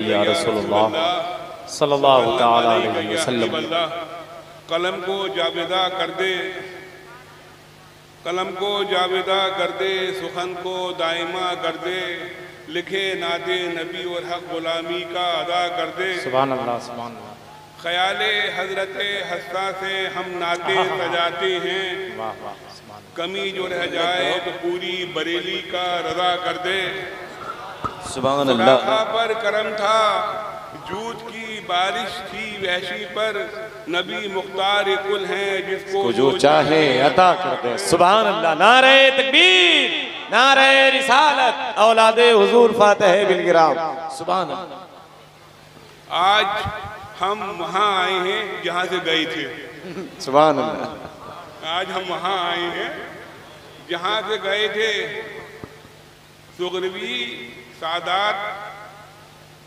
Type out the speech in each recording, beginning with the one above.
या रसूलुल्लाह सल्लल्लाहु तआला अलैहि वसल्लम। कलम को जावेदा कर दे, कलम को जावेदा कर दे, सुखन को दायमा कर दे, लिखे नाते नबी और हक गुलामी का अदा कर दे। सुभान अल्लाह सुभान अल्लाह। ख्याले हजरत हस्ता से हम नाते सजाते हैं, कमी जो रह जाए तो पूरी बरेली का रजा कर दे। सुभान अल्लाह। पर करम था, जूद की बारिश थी वहशी पर, नबी मुख्तार कुल हैं जिसको जो चाहे अता कर दे। सुभान अल्लाह। नारे तकबीर, नारे रिसालत, औलादे हुजूर फातिह बिलगिराम। सुभान अल्लाह। आज हम वहाँ आए हैं जहाँ से गए थे। सुभान अल्लाह। आज हम वहाँ आए हैं जहाँ से गए थे। सुगरवी सादात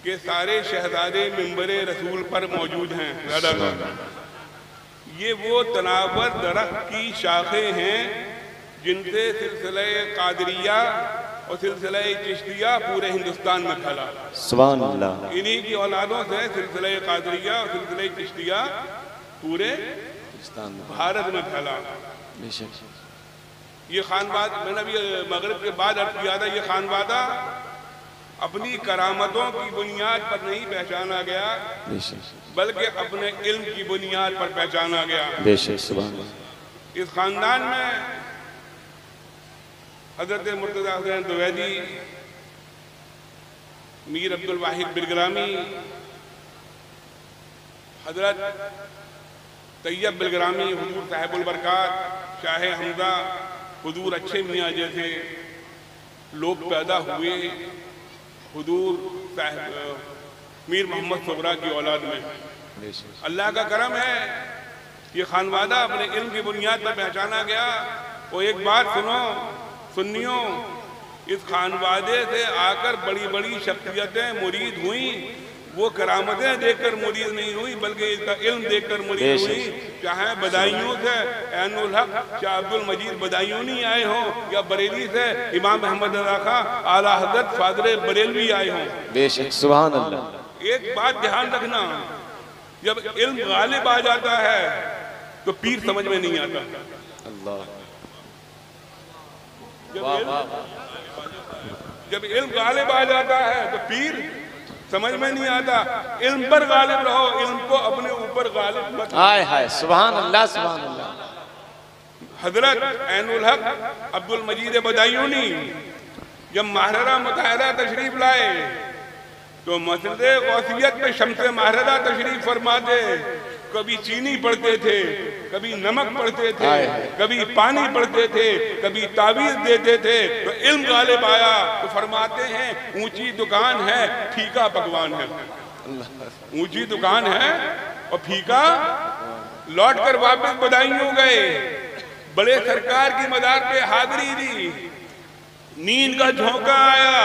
के सारे शहजादे मिंबरे रसूल पर मौजूद हैं। ये वो तनावर दरख्त की शाखें हैं जिनसे सिलसिले कादरिया और सिलसिले चिश्तिया पूरे हिंदुस्तान में फैला। सुभान अल्लाह। इन्हीं की औलादों से सिलसिले कादरिया और सिलसिले चिश्तिया पूरे भारत में फैला। ये खानवाद मैंने अभी मगरिब के बाद अर्ज किया था, ये खानवादा अपनी करामतों की बुनियाद पर नहीं पहचाना गया बल्कि अपने इल्म की बुनियाद पर पहचाना गया। इस खानदान में हजरत मुर्तज़ा हुसैन द्विवेदी, मीर अब्दुल वाहिद बिलग्रामी, हजरत तैयब बिलग्रामी, हुजूर साहिबुल बरकात, शाह हमजा, हुजूर अच्छे मियाँ जैसे लोग पैदा हुए हुजूर मीर मोहम्मद सुगरा की औलाद में। अल्लाह का करम है, ये खानवादा अपने इल्म की बुनियाद पर पहचाना गया। वो एक बात सुनो सुन्नियों, इस खानवादे से आकर बड़ी बड़ी शख्सियतें मुरीद हुई। वो करामतें देखकर मुरीद नहीं हुई बल्कि इसका इल्म देखकर मुरीद हुई। चाहे बदायूं से ऐनुल हक शाह अब्दुल मजीद बदायूं नहीं आए हों, या बरेली से इमाम अहमद रज़ा खां आला हज़रत फादर बरेलवी आए हों। बेशक सुभान अल्लाह। एक बात ध्यान रखना, जब इल्म गालिब आ जाता है तो पीर समझ में नहीं आता। अल्लाह। जब इल्म गालिब आ जाता है तो पीर समझ में नहीं आता। इल्म पर गालिब रहो, इल्म को अपने ऊपर गालिब मत। हाय हाय सुभान अल्लाह सुभान अल्लाह। हजरत ऐनुल हक अब्दुल मजीद बदायूनी जब महररा मुताहिरा तशरीफ लाए तो मस्जिद गौसियत में शम्स महररा तशरीफ फरमाते। कभी चीनी पढ़ते थे, कभी नमक पढ़ते थे, कभी पानी पढ़ते थे, कभी तावीज़ देते थे। तो इल्म गालिब आया तो फरमाते हैं ऊंची दुकान है फीका पकवान है। ऊंची दुकान है और फीका। लौट कर वापस बदायूं गए, बड़े सरकार की मदार पे हाजिरी दी, नींद का झोंका आया,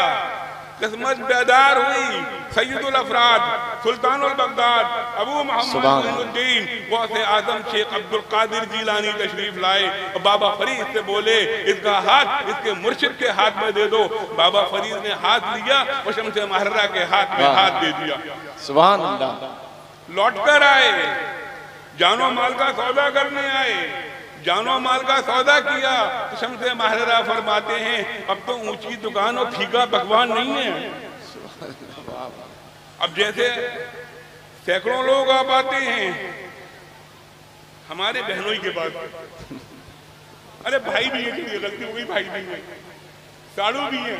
किस्मत बेदार हुई। सैयदुल अफराद सुल्तानुल बगदाद अबू मोहम्मद मुइनुद्दीन गौसे आजम शेख अब्दुल कादिर जीलानी तशरीफ लाए और बाबा फरीद से बोले इसका हाथ इसके मुर्शिद के हाथ में दे दो। बाबा फरीद ने हाथ लिया और शम्स महररा के हाथ में हाथ दे दिया। सुभान अल्लाह। लौट कर आए, जानो माल का सौदा करने आए, जानो माल का सौदा किया तो शम्स महररा फरमाते हैं अब तो ऊंची दुकान और फीका पकवान नहीं है। अब जैसे सैकड़ों लोग आप आते हैं हमारे बहनोई के पास, अरे भाई भी है, गलती हो गई, भाई भी है, साड़ू भी है,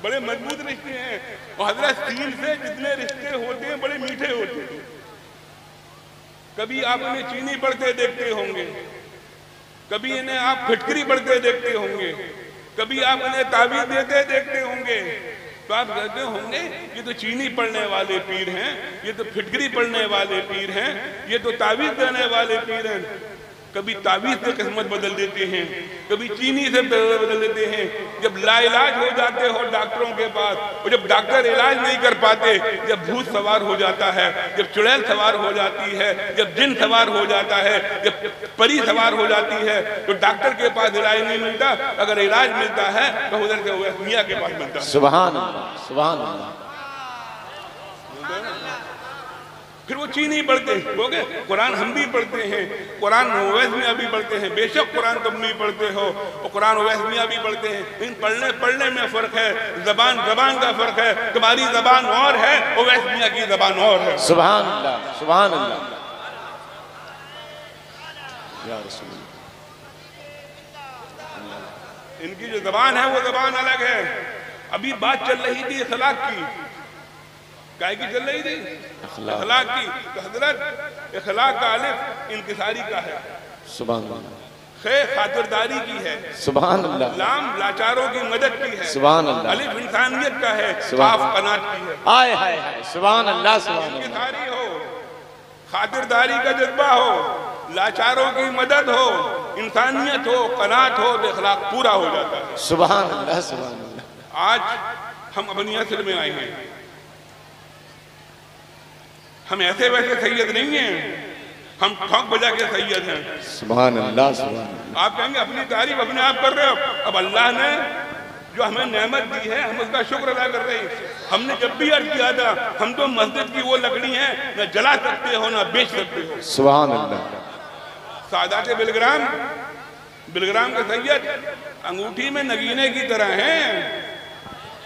बड़े मजबूत रिश्ते हैं। और हजरत सीन से जितने रिश्ते होते हैं बड़े मीठे होते हैं। कभी आप इन्हें चीनी पढ़ते देखते होंगे, कभी इन्हें आप फिटकरी पढ़ते देखते होंगे, कभी आप इन्हें ताबीज़ देते देखते होंगे। तो आप कहते होंगे ये तो चीनी पढ़ने वाले पीर हैं, ये तो फिटकरी पढ़ने वाले पीर हैं, ये तो ताबीज़ देने वाले पीर हैं। कभी ताबीज़ से किस्मत बदल देते हैं, कभी चीनी से बदल देते हैं। जब लाइलाज हो जाते हो डॉक्टरों के पास, और जब डॉक्टर इलाज नहीं कर पाते, जब भूत सवार हो जाता है, जब चुड़ैल सवार हो जाती है, जब जिन सवार हो जाता है, जब परी सवार हो जाती है, तो डॉक्टर के पास इलाज नहीं मिलता। अगर इलाज मिलता है तो उधर से मियाँ के पास मिलता है। सुभान अल्लाह, सुभान अल्लाह। फिर वो चीनी पढ़ते बोगे कुरान हम भी पढ़ते हैं, कुरान ओवैस मियां भी पढ़ते हैं, बेशक कुरान तुम नहीं पढ़ते हो और कुरान ओवैस मियां भी पढ़ते हैं, लेकिन पढ़ने में फर्क है, जबान का फर्क है। तुम्हारी जबान और है, ओवैस मियां की जबान और है। सुभान अल्लाह, सुभान अल्लाह या रसूल। इनकी जो जबान है वो जबान अलग है। अभी बात चल रही थी अखलाक की, काय की चल रही थी? अखलाक की। तो हजरत अखलाक का अलिफ इंकिसारी का है, सुभान अल्लाह। खे खातिरदारी की है, सुभान अल्लाह। लाम लाचारों की मदद की है, सुभान अल्लाह। अलिफ इंसानियत का है, सुभान काफ कनात की है। आय हाय हाय, सुभान अल्लाह, सुभान अल्लाह। इंकिसारी हो, खातिरदारी का जज्बा हो, लाचारों की मदद हो, इंसानियत हो, कनात हो, तो अखलाक पूरा हो जाता है। सुभान अल्लाह, सुभान अल्लाह। आज हम अपनी असल में आए हैं, हम ऐसे वैसे सैयद नहीं हैं, हम ठोक बजा के सैयद हैं। सुभान अल्लाह, सुभान अल्लाह। आप कहेंगे अपनी तारीफ अपने आप कर रहे हो, अब अल्लाह ने जो हमें नेमत दी है हम उसका शुक्र अदा कर रहे हैं। हमने जब भी अर्ज किया था हम तो मस्जिद की वो लकड़ी है न जला सकते हो ना बेच सकते हो। सुभान अल्लाह। सादात बिलग्राम के सैयद अंगूठी में नगीने की तरह हैं,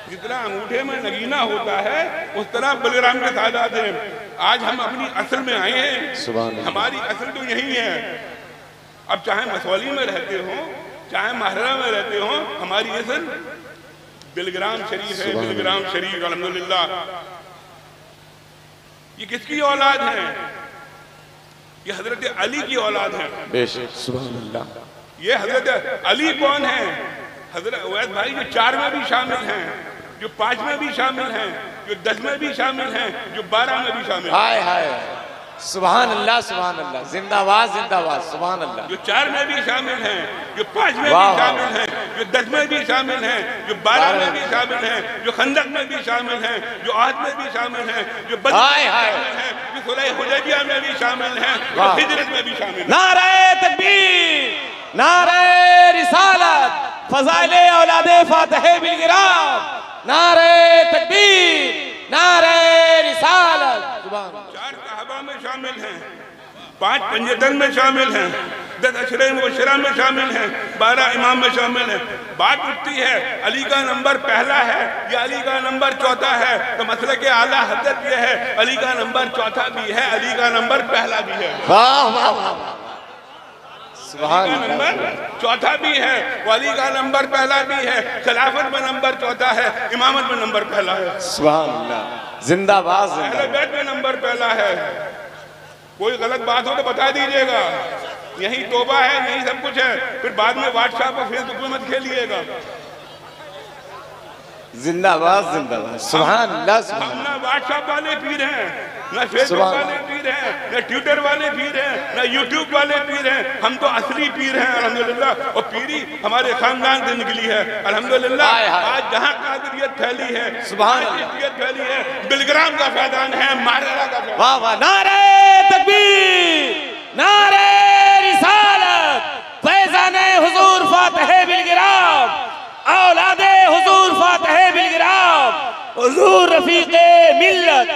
जितना अंगूठे में नगीना होता है उस तरह बिलग्राम के सादात हैं। आज हम अपनी असल में आए हैं, हमारी असल तो यही है। अब चाहे मसौली में रहते हो चाहे महरा में रहते हो, हमारी असल बिलग्राम शरीफ है, बिलग्राम शरीफ। अल्हम्दुलिल्लाह। ये किसकी औलाद है? ये हजरत अली की औलाद है। बेशक, सुभान अल्लाह। ये हजरत अली कौन है? हजरत उवैस भाई जो 4 में भी शामिल हैं, जो 5 में भी शामिल हैं, जो 10 में भी शामिल हैं, जो 12 में भी शामिल हैं। हाय हाय, सुभान अल्लाह, सुभान अल्लाह। जिंदाबाद, जिंदाबाद, सुभान अल्लाह। जो 4 में भी शामिल हैं, जो 5 में भी शामिल हैं, जो 10 में भी शामिल हैं, जो 12 में भी शामिल हैं, जो खंदक में भी शामिल हैं, जो आहद में भी शामिल हैं, जो बदर में शामिल हैं, जो सुलह हुदैबिया में भी शामिल हैं, जो हिजरत में भी शामिल हैं। नारे तकबीर, नारे रिसालत, फज़ाइले औलादे फातिह बिलगिराम, नारे तकबीर, नारे रिसालत। 4 सहाबा में शामिल हैं, 5 पंजतन में शामिल हैं, 10 अशरे मुबश्शरा में शामिल हैं, 12 इमाम में शामिल हैं। बात उठती है अली का नंबर पहला है या अली का नंबर चौथा है, तो मसले के आला हजरत ये है अली का नंबर चौथा भी है, अली का नंबर पहला भी है। वाह वाह वाह, सुभान अली का नंबर चौथा भी है, अली का नंबर पहला भी है, खिलाफत में नंबर चौथा है, इमामत में नंबर पहला है। सुभान अल्लाह, जिंदाबाद, अहले बैत में नंबर पहला है। कोई गलत बात हो तो बता दीजिएगा, यही तोबा है, यही सब कुछ है, फिर बाद में व्हाट्सएप और फेसबुक में मत खेलिएगा। जिंदाबाद, जिंदाबाद, सुभान अल्लाह, सुभान हम ना व्हाट्सएप वाले पीर हैं, ना फेसबुक वाले पीर हैं, ना ट्विटर वाले पीर हैं, ना यूट्यूब वाले पीर हैं, हम तो असली पीर हैं अल्हम्दुलिल्लाह। और पीरी हमारे खानदान से निकली है अल्हम्दुलिल्लाह। आज जहाँ कादरियत फैली है, सुभान अल्लाह, फैली है, बिलग्राम का फैजान है, मारेरा का फैजान। वाह वाह, नारे तकबीर, नारे रिसालत, फैजाने हुजूर फातिह बिलगिराम, औलादे हुजूर फातिह बिलगिराम, हुजूर रफीक़े मिल्लत।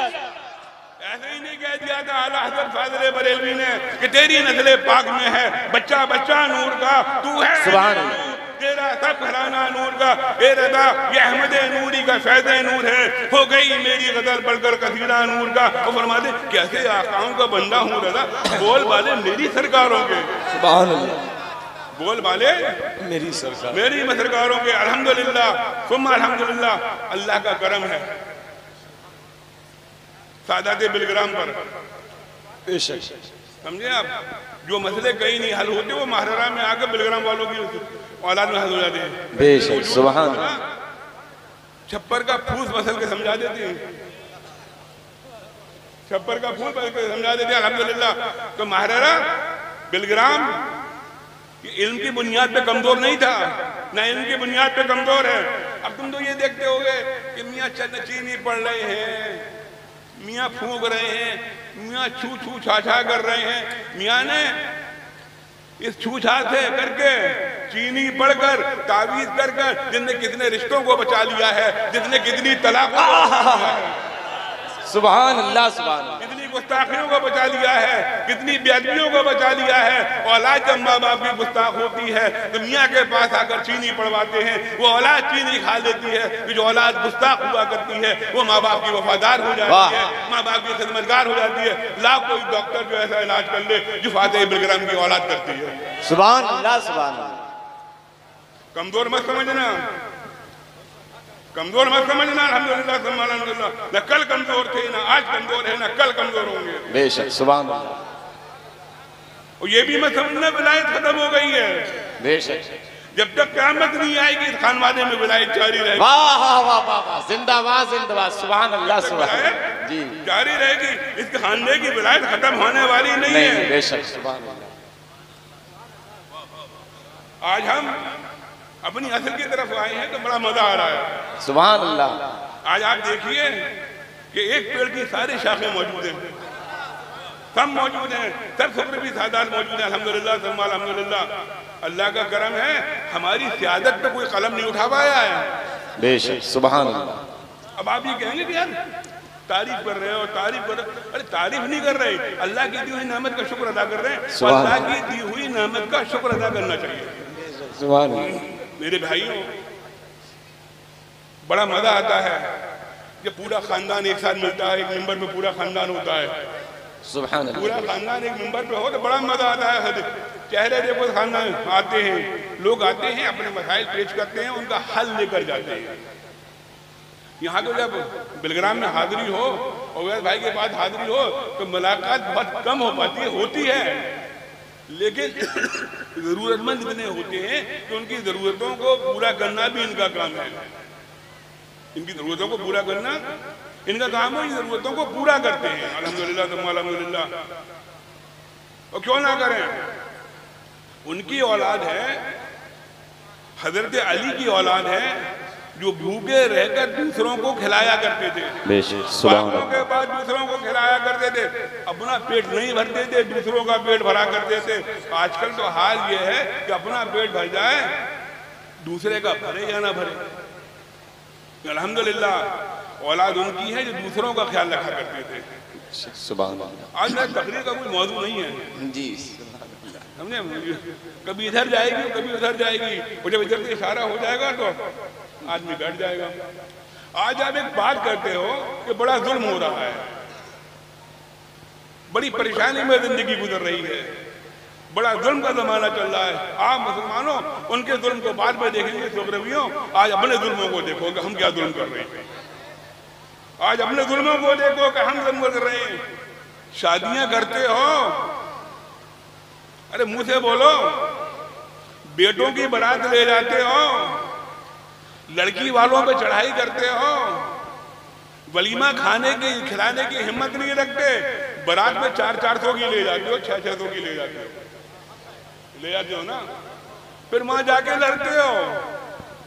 ऐसे ही नहीं कह दिया था आला हज़रत फाज़िल बरेलवी ने कि तेरी नस्ल पाक में है बच्चा बच्चा नूर का, तू है सुभान अल्लाह, तेरा सब घराना नूर का। ए रदा ये अहमद नूरी का फैज़ नूर है, हो गई मेरी गजल पढ़कर कसीदा नूर का। वो फरमाते कैसे आकाओं का बंदा हूँ रदा, बोल वाले मेरी सरकारों के, सुभान अल्लाह, बोल वाले मेरी सरकार, मेरी सरकारों के। अल्हम्दुलिल्लाह सुम्मा अल्हम्दुलिल्लाह, अल्लाह का करम है सादात बिलग्राम पर। बेशक, समझे आप, जो मसले कहीं नहीं हल होते वो महररा में आकर बिलग्राम वालों की औलाद में हल हो जाते हैं। बेशक, सुभान अल्लाह, छप्पर का फूस मसल के समझा देते हैं, छप्पर का फूस मसल के समझा देते हैं अल्हम्दुलिल्लाह। तो महररा बिलग्राम ये इल्म की बुनियाद पे कमजोर नहीं था, ना इल्म की बुनियाद पे कमजोर है। अब तुम तो ये देखते होगे कि मियाँ चीनी पढ़ रहे हैं, मियाँ फूंक रहे हैं, मियाँ छू छू छा छा कर रहे हैं। मियाँ ने इस छू छा से करके चीनी पढ़कर तावीज कर कर जिसने कितने रिश्तों को बचा लिया है, जिसने कितनी तलाक सुभान अल्लाह सुभान अल्लाह। कितनी गुस्ताखियों को बचा लिया है, कितनी बेअदबियों को बचा लिया है। औलाद जब माँ बाप की गुस्ताख होती है तो मियाँ के पास आकर चीनी पड़वाते हैं, वो औलाद चीनी खा लेती है। कि जो औलाद गुस्ताख हुआ करती है वो माँ बाप की वफादार हो जाती है, माँ बाप की खिदमतगार हो जाती है। लाख कोई डॉक्टर जो ऐसा इलाज कर ले जो फातिह बिलग्राम की औलाद करती है। सुभान अल्लाह सुभान अल्लाह। कमजोर मत समझना, कमजोर मत समझना। अल्हम्दुलिल्लाह अल्हम्दुलिल्लाह, न कल कमजोर थे, न आज कमजोर है, न कल कमजोर होंगे। बेशक सुभान अल्लाह। और ये भी मत समझना विलायत खत्म हो गई है। बेशक जब तक क़यामत नहीं आएगी इस खानवादे में विलायत जारी रहेगी। वाह वाह वाह वाह वाह, जिंदाबाद जिंदाबाद, सुभान अल्लाह सुभान अल्लाह। जी जारी रहेगी, इसके खानदे की विलायत खत्म होने वाली नहीं है। बेशक सुभान अल्लाह। आज हम अपनी असल की तरफ आए हैं तो बड़ा मजा आ रहा है। सुभान अल्लाह। आज आप देखिए कि एक पेड़ की सारी शाखें मौजूद हैं, सब मौजूद हैं, सब शुक्र भी सादात मौजूद हैं। अल्हम्दुलिल्लाह सुम्मा अल्हम्दुलिल्लाह। अल्लाह का करम है, हमारी सियादत पे कोई कलम नहीं उठा पाया है। बेशक सुभान अल्लाह। अब आप ये कहेंगे कि यार तारीफ कर रहे हो, तारीफ कर रहे हो। अरे तारीफ नहीं कर रहे, अल्लाह की दी हुई नेमत का शुक्र अदा कर रहे हैं। अल्लाह की दी हुई नेमत का शुक्र अदा करना चाहिए। सुभान अल्लाह। मेरे भाइयों, बड़ा मजा आता है जब पूरा खानदान एक साथ मिलता है, एक मिंबर में पूरा खानदान होता है। सुभान अल्लाह। पूरा खानदान एक मिंबर पे हो तो बड़ा मजा आता है। चेहरे देखो, खानदान आते हैं, लोग आते हैं, अपने मसाइल पेश करते हैं, उनका हल लेकर जाते हैं। यहाँ तो जब बिलग्राम में हाजिरी हो और वैद भाई के पास हाजिरी हो तो मुलाकात बहुत कम हो पाती है, होती है, लेकिन जरूरतमंद इतने होते हैं कि उनकी जरूरतों को पूरा करना भी इनका काम है। इनकी जरूरतों को पूरा करना इनका काम है, जरूरतों को पूरा करते हैं। अल्हम्दुलिल्लाह अल्हम्दुलिल्लाह। और क्यों ना करें, उनकी औलाद है, हजरत अली की औलाद है, जो भूखे रहकर दूसरों को खिलाया करते थे। बापों के बाद दूसरों को खिलाया करते थे, अपना पेट नहीं भरते थे, दूसरों का पेट भरा करते थे। आजकल तो हाल ये है कि अपना पेट भर जाए, दूसरे का भरे या ना भरे। अल्हम्दुलिल्लाह औलाद उनकी है जो दूसरों का ख्याल रखा करते थे। सुभान अल्लाह। आज मेरी तकरीर का कोई मौजू नहीं है जी, समझे। कभी इधर जाएगी, कभी उधर जाएगी, और जब इधर से इशारा हो जाएगा तो आदमी बैठ जाएगा। आज आप एक बात करते हो कि बड़ा जुल्म हो रहा है, बड़ी परेशानी में जिंदगी गुजर रही है, बड़ा जुल्म का जमाना चल रहा है। आप मुसलमानों उनके जुल्म को बाद में देखेंगे, सुग्रवियों आज अपने जुल्मों को देखो कि हम क्या जुल्म कर रहे हैं। आज अपने जुल्मों को देखो कि हम जुल्म कर रहे हैं। शादियां करते हो, अरे मुंह से बोलो, बेटों की बारात ले जाते हो, लड़की वालों पे चढ़ाई करते हो, वलीमा खाने की खिलाने की हिम्मत नहीं रखते, बारात में 400 की ले जाते हो, 600 की ले जाते हो ना, फिर वहां जाके लड़ते हो।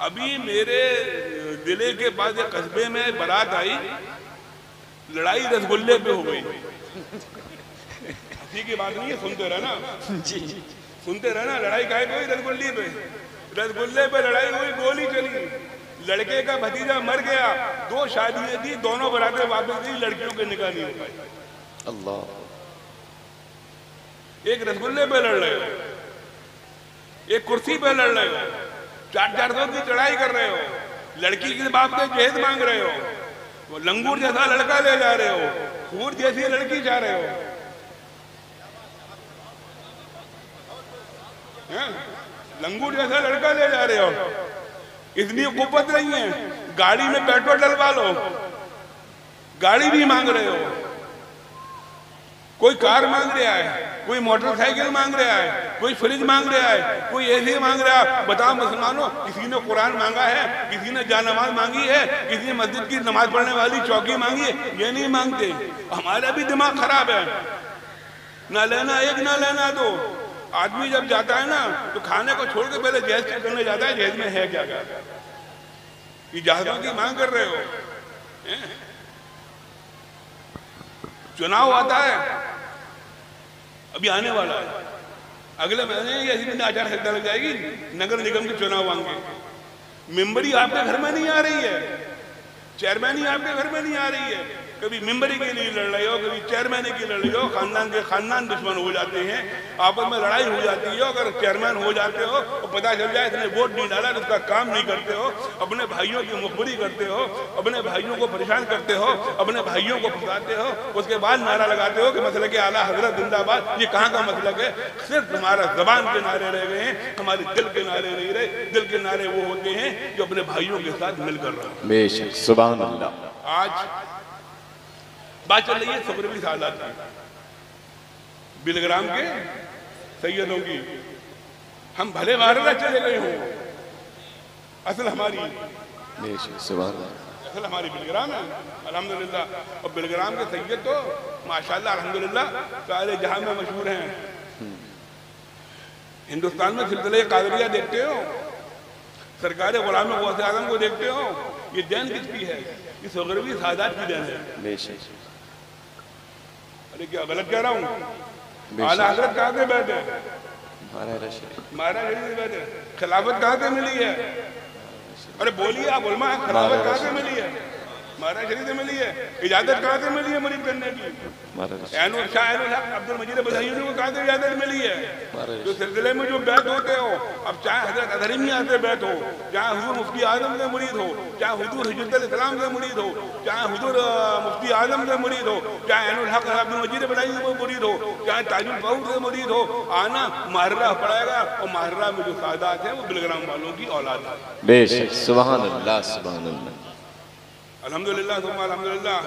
अभी मेरे जिले के पास एक कस्बे में बारात आई, लड़ाई रसगुल्ले पे हो गई। हंसी की बात नहीं है, सुनते रहना जी, सुनते रहना। लड़ाई काहे पे हुई? रसगुल्ले पे। रसगुल्ले पे लड़ाई हुई, गोली चली, लड़के का भतीजा मर गया। 2 शादियां थी, दोनों बरातें वापस दी, लड़कियों के निकाह नहीं हो पाई। अल्लाह। एक रसगुल्ले पे लड़ रहे हो, एक कुर्सी पे लड़ रहे हो, 400 की चढ़ाई कर रहे हो, लड़की के बाप से जहेज मांग रहे हो, वो लंगूर जैसा लड़का ले जा रहे हो, हूर जैसी लड़की जा रहे हो। लंगूर जैसा लड़का ले जा रहे हो, इतनी कुव्वत नहीं है, गाड़ी में पेट्रोल डलवा लो, गाड़ी भी मांग रहे हो। कोई कार मांग रहा है, कोई मोटरसाइकिल मांग रहा है, कोई फ्रिज मांग रहा है, कोई एसी मांग रहा है। बताओ मुसलमानों, किसी ने कुरान मांगा है, किसी ने जानमाज मांगी है, किसी ने मस्जिद की नमाज पढ़ने वाली चौकी मांगी है? ये नहीं मांगते। हमारा भी दिमाग खराब है, ना लेना एक ना लेना दो। आदमी जब जाता है ना तो खाने को छोड़ के पहले जहेज चेक करने जाता है, जहेज में है क्या क्या। ये जहाजों की मांग कर रहे हो। चुनाव आता है, अभी आने वाला है, अगले महीने ऐसी आचार संहिता लग जाएगी, नगर निगम के चुनाव आएंगे। मेंबरी आपके घर में नहीं आ रही है, चेयरमैन ही आपके घर में नहीं आ रही है, कभी मेंबरी के लिए लड़ रहे हो, कभी चेयरमैन के लड़ रहे हो, खानदान दुश्मन हो जाते हैं, आपस में लड़ाई हो जाती है। अगर चेयरमैन हो जाते हो और पता चल जाए इसने वोट नहीं डाला, उसका काम नहीं करते हो, अपने भाइयों की मुखबरी करते हो, अपने भाइयों को परेशान करते हो, अपने भाइयों को फंसाते हो, उसके बाद नारा लगाते हो कि मसलक के आला हजरत जिंदाबाद। ये कहाँ का मसलक है? सिर्फ हमारा जबान के नारे रह गए हैं, हमारे दिल के नारे नहीं रहे। दिल के नारे वो होते हैं जो अपने भाइयों के साथ मिलकर रहे। बेशक, सुभान अल्लाह। आज बात चल रही है सुगरवी सादात की, बिलग्राम के सैयदों की। हम भले मारना चले गए हों, असल हमारी बेशक, सुभान अल्लाह, असल हमारी बिलग्राम है अल्हम्दुलिल्लाह। और बिलग्राम के सैयद तो माशाल्लाह अल्हम्दुलिल्लाह सारे जहां में मशहूर हैं। हिंदुस्तान में सिलसिले कादरिया देखते हो, सरकार गुलाम गौसे आजम को देखते हो, ये देन किसकी है? ये सुगरवी सादात की देन है। बेशक, अरे क्या गलत कह रहा हूँ? आला हजरत कहाँ से बैठे? महाराज शरीफ से बैठे। खिलाफत कहाँ से मिली है? अरे बोलिए आप उलमा, खिलाफत कहाँ से मिली है? महाराज शरीफ से मिली है। इजाजत कहाँ से मिली है मुरीद करने की? अब्दुल मजीद बधाई को कहाँ से इजाजत मिली है? जो सिलसिले में जो बैत होते हो, अब चाहे हजरत अजहरी में आते बैत हो, चाहे हुजूर मुफ्ती आजम से मुरीद हो, चाहे हुजूर हिजुल इस्लाम से मुरीद हो, चाहे हुजूर मुफ्ती आजम से मुरीद हो, चाहे ऐनुल हक अब्दुल मजीद बधाई से मुरीद हो, चाहे ताजुल फऊद से मुरीद हो, आना माहर्रा पड़ेगा। और माहर्रा में जो सादात है वो बिलग्राम वालों की औलाद है। बेशक, सुभान अल्लाह, सुभान अल्लाह, अल्हम्दुलिल्लाह सुम्मा अल्हम्दुलिल्लाह।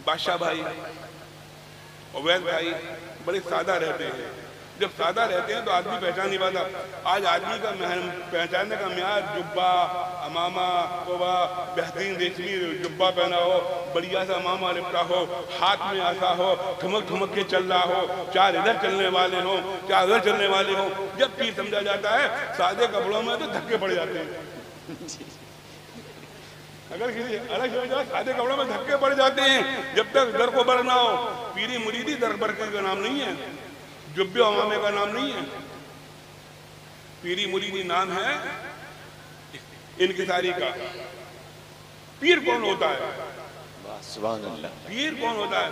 बादशाह भाई, उवैद भाई बड़े सादा रहते हैं। जब सादा रहते हैं तो आदमी पहचान नहीं पाता। आज आदमी का पहचानने का म्यार जुब्बा, अमामा, कोबा, बेहतरीन रेशमी जुब्बा पहना हो, बढ़िया सा अमामा लिपटा हो, हाथ में आसा हो, ठुमक ठुमक के चल रहा हो, चार इधर चलने वाले हो, चार उधर चलने वाले हो। जब पीर समझा जाता है सादे कपड़ों में तो धक्के पड़ जाते हैं। अगर किसी अलग समझा सादे कपड़ों में धक्के पड़ जाते हैं। जब तक दर को बर ना हो, पीरी मुरीदी दर बरकत का नाम नहीं है, जुब्बे अमामे का नाम नहीं है। पीरी मुरीदी नाम है इनकिसारी का। पीर कौन होता है? सुभान अल्लाह। पीर कौन होता है?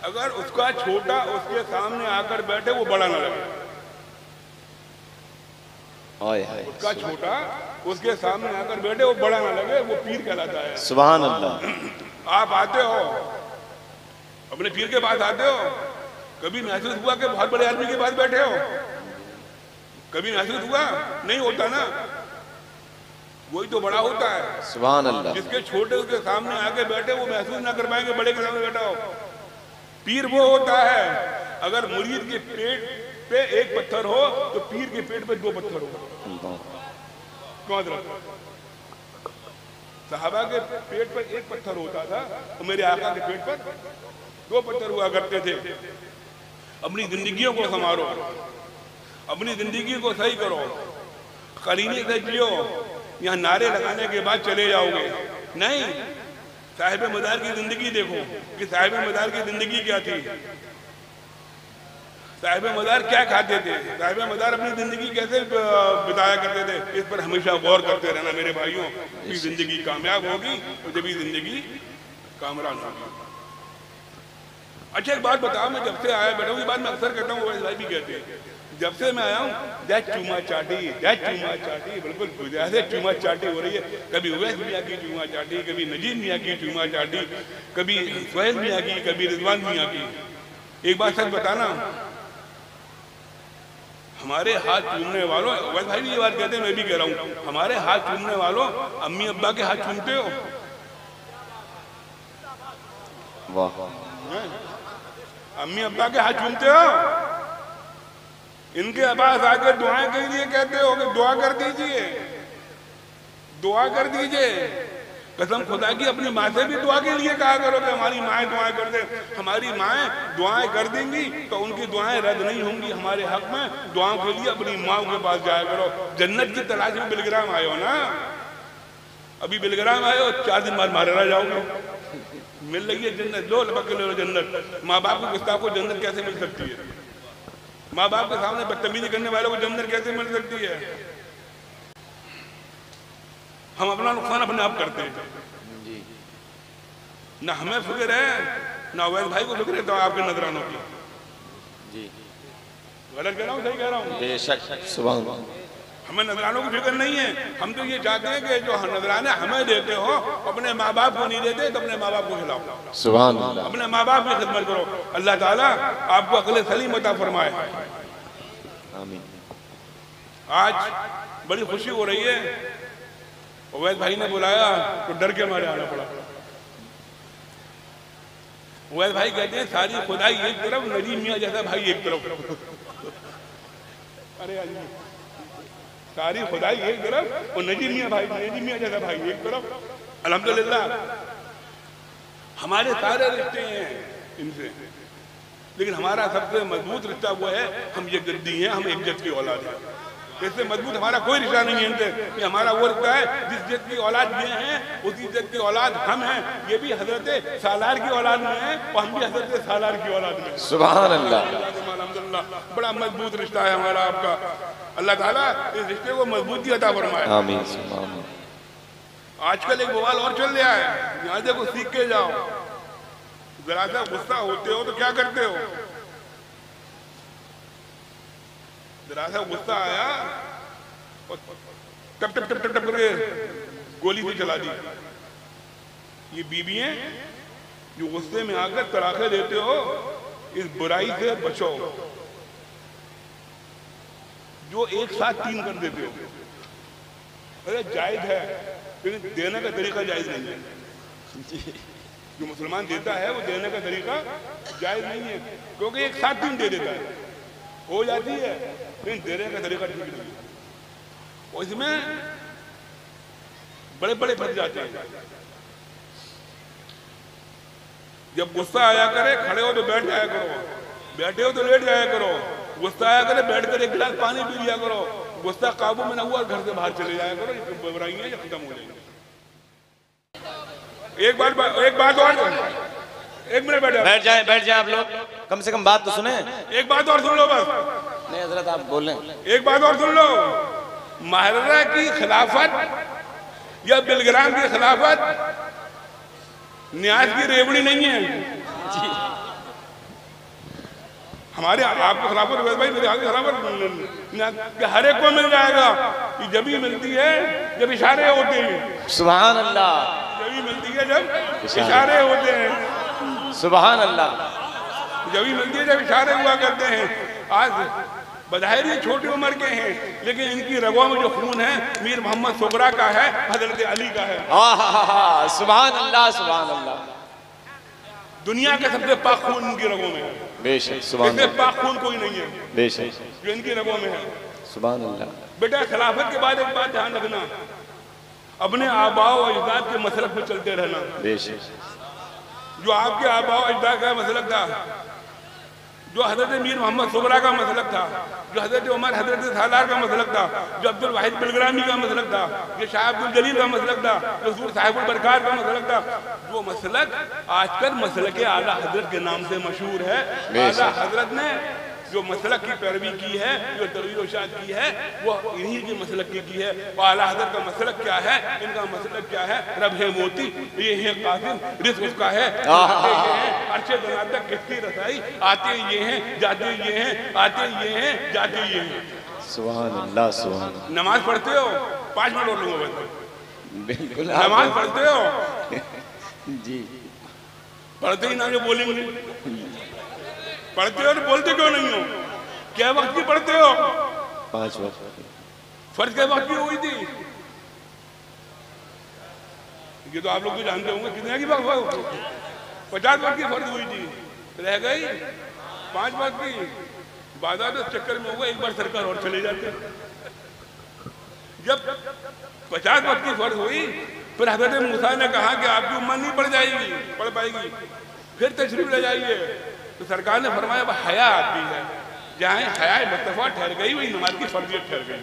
अगर उसका छोटा उसके सामने आकर बैठे वो बड़ा ना लगे। उसका छोटा उसके सामने आकर बैठे वो बड़ा ना लगे, वो पीर कहलाता है। सुभान अल्लाह। आप आते हो अपने पीर के पास आते हो, कभी महसूस हुआ कि बहुत बड़े आदमी के पास बैठे हो? कभी महसूस हुआ? नहीं होता ना, वही तो बड़ा होता है। सुभान अल्लाह। जिसके छोटे उसके सामने आके बैठे वो महसूस ना कर पाएंगे बड़े के सामने बैठा हो। पीर वो होता है अगर मुरीद के पेट पे एक पत्थर हो तो पीर के पेट पे दो पत्थर हो। कौन साहबा के पेट पर एक पत्थर होता था तो मेरे आका के पेट पर दो पत्थर हुआ करते थे। अपनी जिंदगियों को संवारो, अपनी जिंदगी को सही करो, करीने से जियो। यहाँ नारे लगाने के बाद चले जाओगे नहीं। साहिब मदार की जिंदगी देखो कि साहिब मदार की जिंदगी क्या थी, साहिब मदार क्या खाते थे, साहिब मदार अपनी जिंदगी कैसे बिताया करते थे। इस पर हमेशा गौर करते रहना मेरे भाइयों कि जिंदगी कामयाब होगी तो जब जिंदगी कामरान होगी। अच्छा एक बात बताओ, मैं जब से आया बैठा हूँ, ये बात मैं अक्सर कहता हूँ, भाई भी कहते हैं, जब से मैं आया हूँ दैट चूमा चाटी, बिल्कुल जैसे चूमा चाटी हो रही है। कभी उवैस मियाँ की चूमा चाटी, कभी नजीब मियाँ की चूमा चाटी, कभी सुहैल मियाँ की, कभी रिजवान मियाँ की। एक बात सच बताना, हमारे हाथ चूमने वालों, वैसे भाई भी ये बात कहते हैं, मैं भी कह रहा हूँ, हमारे हाथ चूमने वालों अम्मी अब्बा के हाथ चूमते हो? वाह। अम्मी अब्बा के हाथ चूमते हो? इनके पास आकर दुआएं के लिए कहते हो कि दुआ कर दीजिए, दुआ कर दीजिए। कसम खुदा की अपनी माँ से भी दुआ के लिए कहा करो कि हमारी माएँ दुआएं कर दे। हमारी माएँ दुआएं कर देंगी तो उनकी दुआएं रद्द नहीं होंगी हमारे हक में। दुआओं के लिए अपनी माँ के पास जाया करो। जन्नत की तलाश में बिलग्राम आए हो ना, अभी बिलग्राम आए हो, 4 दिन बाद मारे रह जाओगे। मिल रही है जन्नत, लो लपक के लो जन्नत। माँ बाप को गुस्ताख को जन्नत कैसे मिल सकती है? माँ बाप के सामने बदतमीजी करने वालों को जन्नत कैसे मिल सकती है? हम अपना नुकसान अपने आप करते हैं। ना हमें फिक्र है ना अवैध भाई को फिक्र है तो आपके नजरानों की। जी गलत कह रहा हूँ, सही कह रहा हूँ? बेशक, सुभान अल्लाह। हमें नजरानों की फिक्र नहीं है। हम तो ये चाहते हैं कि जो नजराने हमें देते हो, अपने माँ बाप को नहीं देते तो अपने माँ बाप को खिलाओ। सुभान अल्लाह। अपने माँ बाप की खिदमत करो। अल्लाह ताला आपको अक्ल सलीम अता फरमाए। आमीन। आज बड़ी खुशी हो रही है, उवैद भाई ने बुलाया तो डर के मारे आना पड़ा। उवैद भाई कहते हैं सारी खुदाई एक तरफ, नजीम मियाँ जैसा भाई एक तरफ। अरे सारी खुदाई एक तरफ और नजीम मियाँ जैसा भाई एक तरफ। अल्हम्दुलिल्लाह हमारे सारे रिश्ते हैं इनसे, लेकिन हमारा सबसे मजबूत रिश्ता वो है, हम ये जद्दी हैं, हम एक जद की औलाद हैं। इससे मजबूत हमारा कोई रिश्ता नहीं है इनसे। कि हमारा वो रिश्ता है जिस जद की औलाद ये हैं उसी जद की औलाद हम हैं। ये भी हजरत सालार की औलाद में है और हम भी हजरत सालार की औलाद में। सुभान अल्लाह। अल्हम्दुलिल्लाह बड़ा मजबूत रिश्ता है हमारा आपका। अल्लाह ताला इस रिश्ते को मजबूती अता फरमाए। आमीन। आजकल एक बवाल और चल रहा है, यहाँ देखो सीख के जाओ। जरा सा गुस्सा होते हो तो क्या करते हो? जरा सा गुस्सा आया और टप टप टप टप टप करके गोली भी चला दी। ये बीबियां जो गुस्से में आकर तड़ाके देते हो, इस बुराई से बचो जो एक साथ 3 कर देते हो। अरे जायज है, लेकिन देने का तरीका जायज नहीं है। जो मुसलमान देता है वो देने का तरीका जायज नहीं है, क्योंकि एक साथ 3 दे देता है, हो जाती है, लेकिन देने का तरीका ठीक नहीं है। और इसमें बड़े बड़े फंस जाते हैं। जब गुस्सा आया करे, खड़े हो तो बैठ जाया करो, बैठे हो तो लेट जाया करो। गुस्सा आया करे, बैठ कर 1 गिलास पानी पी लिया करो। गुस्सा काबू में ना हुआ, घर से बाहर चले जाया करो। ये बुराइयां या खत्म हो जाएंगी। एक बात और, 1 मिनट बैठ जाए आप लोग, कम से कम बात तो सुने। एक बात और सुन लो बस। नहीं हजरत आप बोलें। एक बात और सुन लो, महाराजा की खिलाफत या बिलग्राम की खिलाफत न्याज की रेवड़ी नहीं है जी। हमारे आपको खिलाफत भाई, मेरे आगे खिलाफत हर एक को मिल जाएगा। ये जब ही मिलती है जब इशारे होते हैं। सुभान अल्लाह। जब ही मिलती है जब इशारे होते हैं। सुभान अल्लाह। जब ही मिलती है जब इशारे हुआ करते हैं। आज बज़ाहिर ये छोटी उम्र के हैं, लेकिन इनकी रगों में जो खून है मीर मोहम्मद सुगरा का है, हजरत अली का है। सुभान अल्लाह, सुभान अल्लाह। दुनिया के सबसे पाक खून इनकी रगों में है। बेशक, सुभान अल्लाह। इससे पाक खून कोई नहीं है बेशक, जो इनकी रगों में है। सुभान अल्लाह। बेटा खिलाफत के बाद एक बात ध्यान रखना, अपने आबाओ अजदाद के मसलक पे चलते रहना। बेशक। जो आपके आबाओ अजदाद का मसलक था, जो हजरत मीर मोहम्मद सुगरा का मसलक था, जो हजरत उमर हजरत सालार का मसलक था, जो अब्दुल वाहिद बिलग्रामी का मसलक था, जो शाह अब्दुल जलील का मसलक था, जो हुजूर साहिबुल बरकार का मसलक था, जो मसलक आजकल मसलक आला हजरत के नाम से मशहूर है। आला हजरत ने जो मसलक की पैरवी की है, जो तरवीर इरशाद की है, वो इन्हीं के मसलक की है। और आला हजरत का मसलक क्या है, इनका मसलक क्या है? रब है मोती, ये है कासिम, रिज़्क़ उसका है, अर्शे दना तक किसकी रसाई, आते ये हैं जाते ये हैं, आते ये हैं जाते ये हैं। सुभान अल्लाह, सुभान अल्लाह। नमाज पढ़ते हो? 5 मिनट और लूंगा बस। बिल्कुल। नमाज पढ़ते हो? जी। पढ़ते ही ना जो बोलेंगे। पढ़ते हो तो बोलते क्यों नहीं हो? क्या वक्त की पढ़ते हो? 5 वक्त। फर्ज क्या वक्त की हुई थी? ये तो आप लोग तो जानते होंगे कितने की वक्त? 50 वक्त की फर्ज हुई थी, रह गई 5 वक्त की। बाजार तो चक्कर में होगा, एक बार सरकार और चले जाते। जब 50 वक्त की फर्ज हुई, फिर हजरत मूसा ने कहा कि आपकी उम्र नहीं पढ़ पाएगी, फिर तशरीफ ले जाइए। तो सरकार ने फरमाया वह हया आती है, जहाँ हया मुस्तफा ठहर गई वही नमाज की फर्जियत ठहर गई।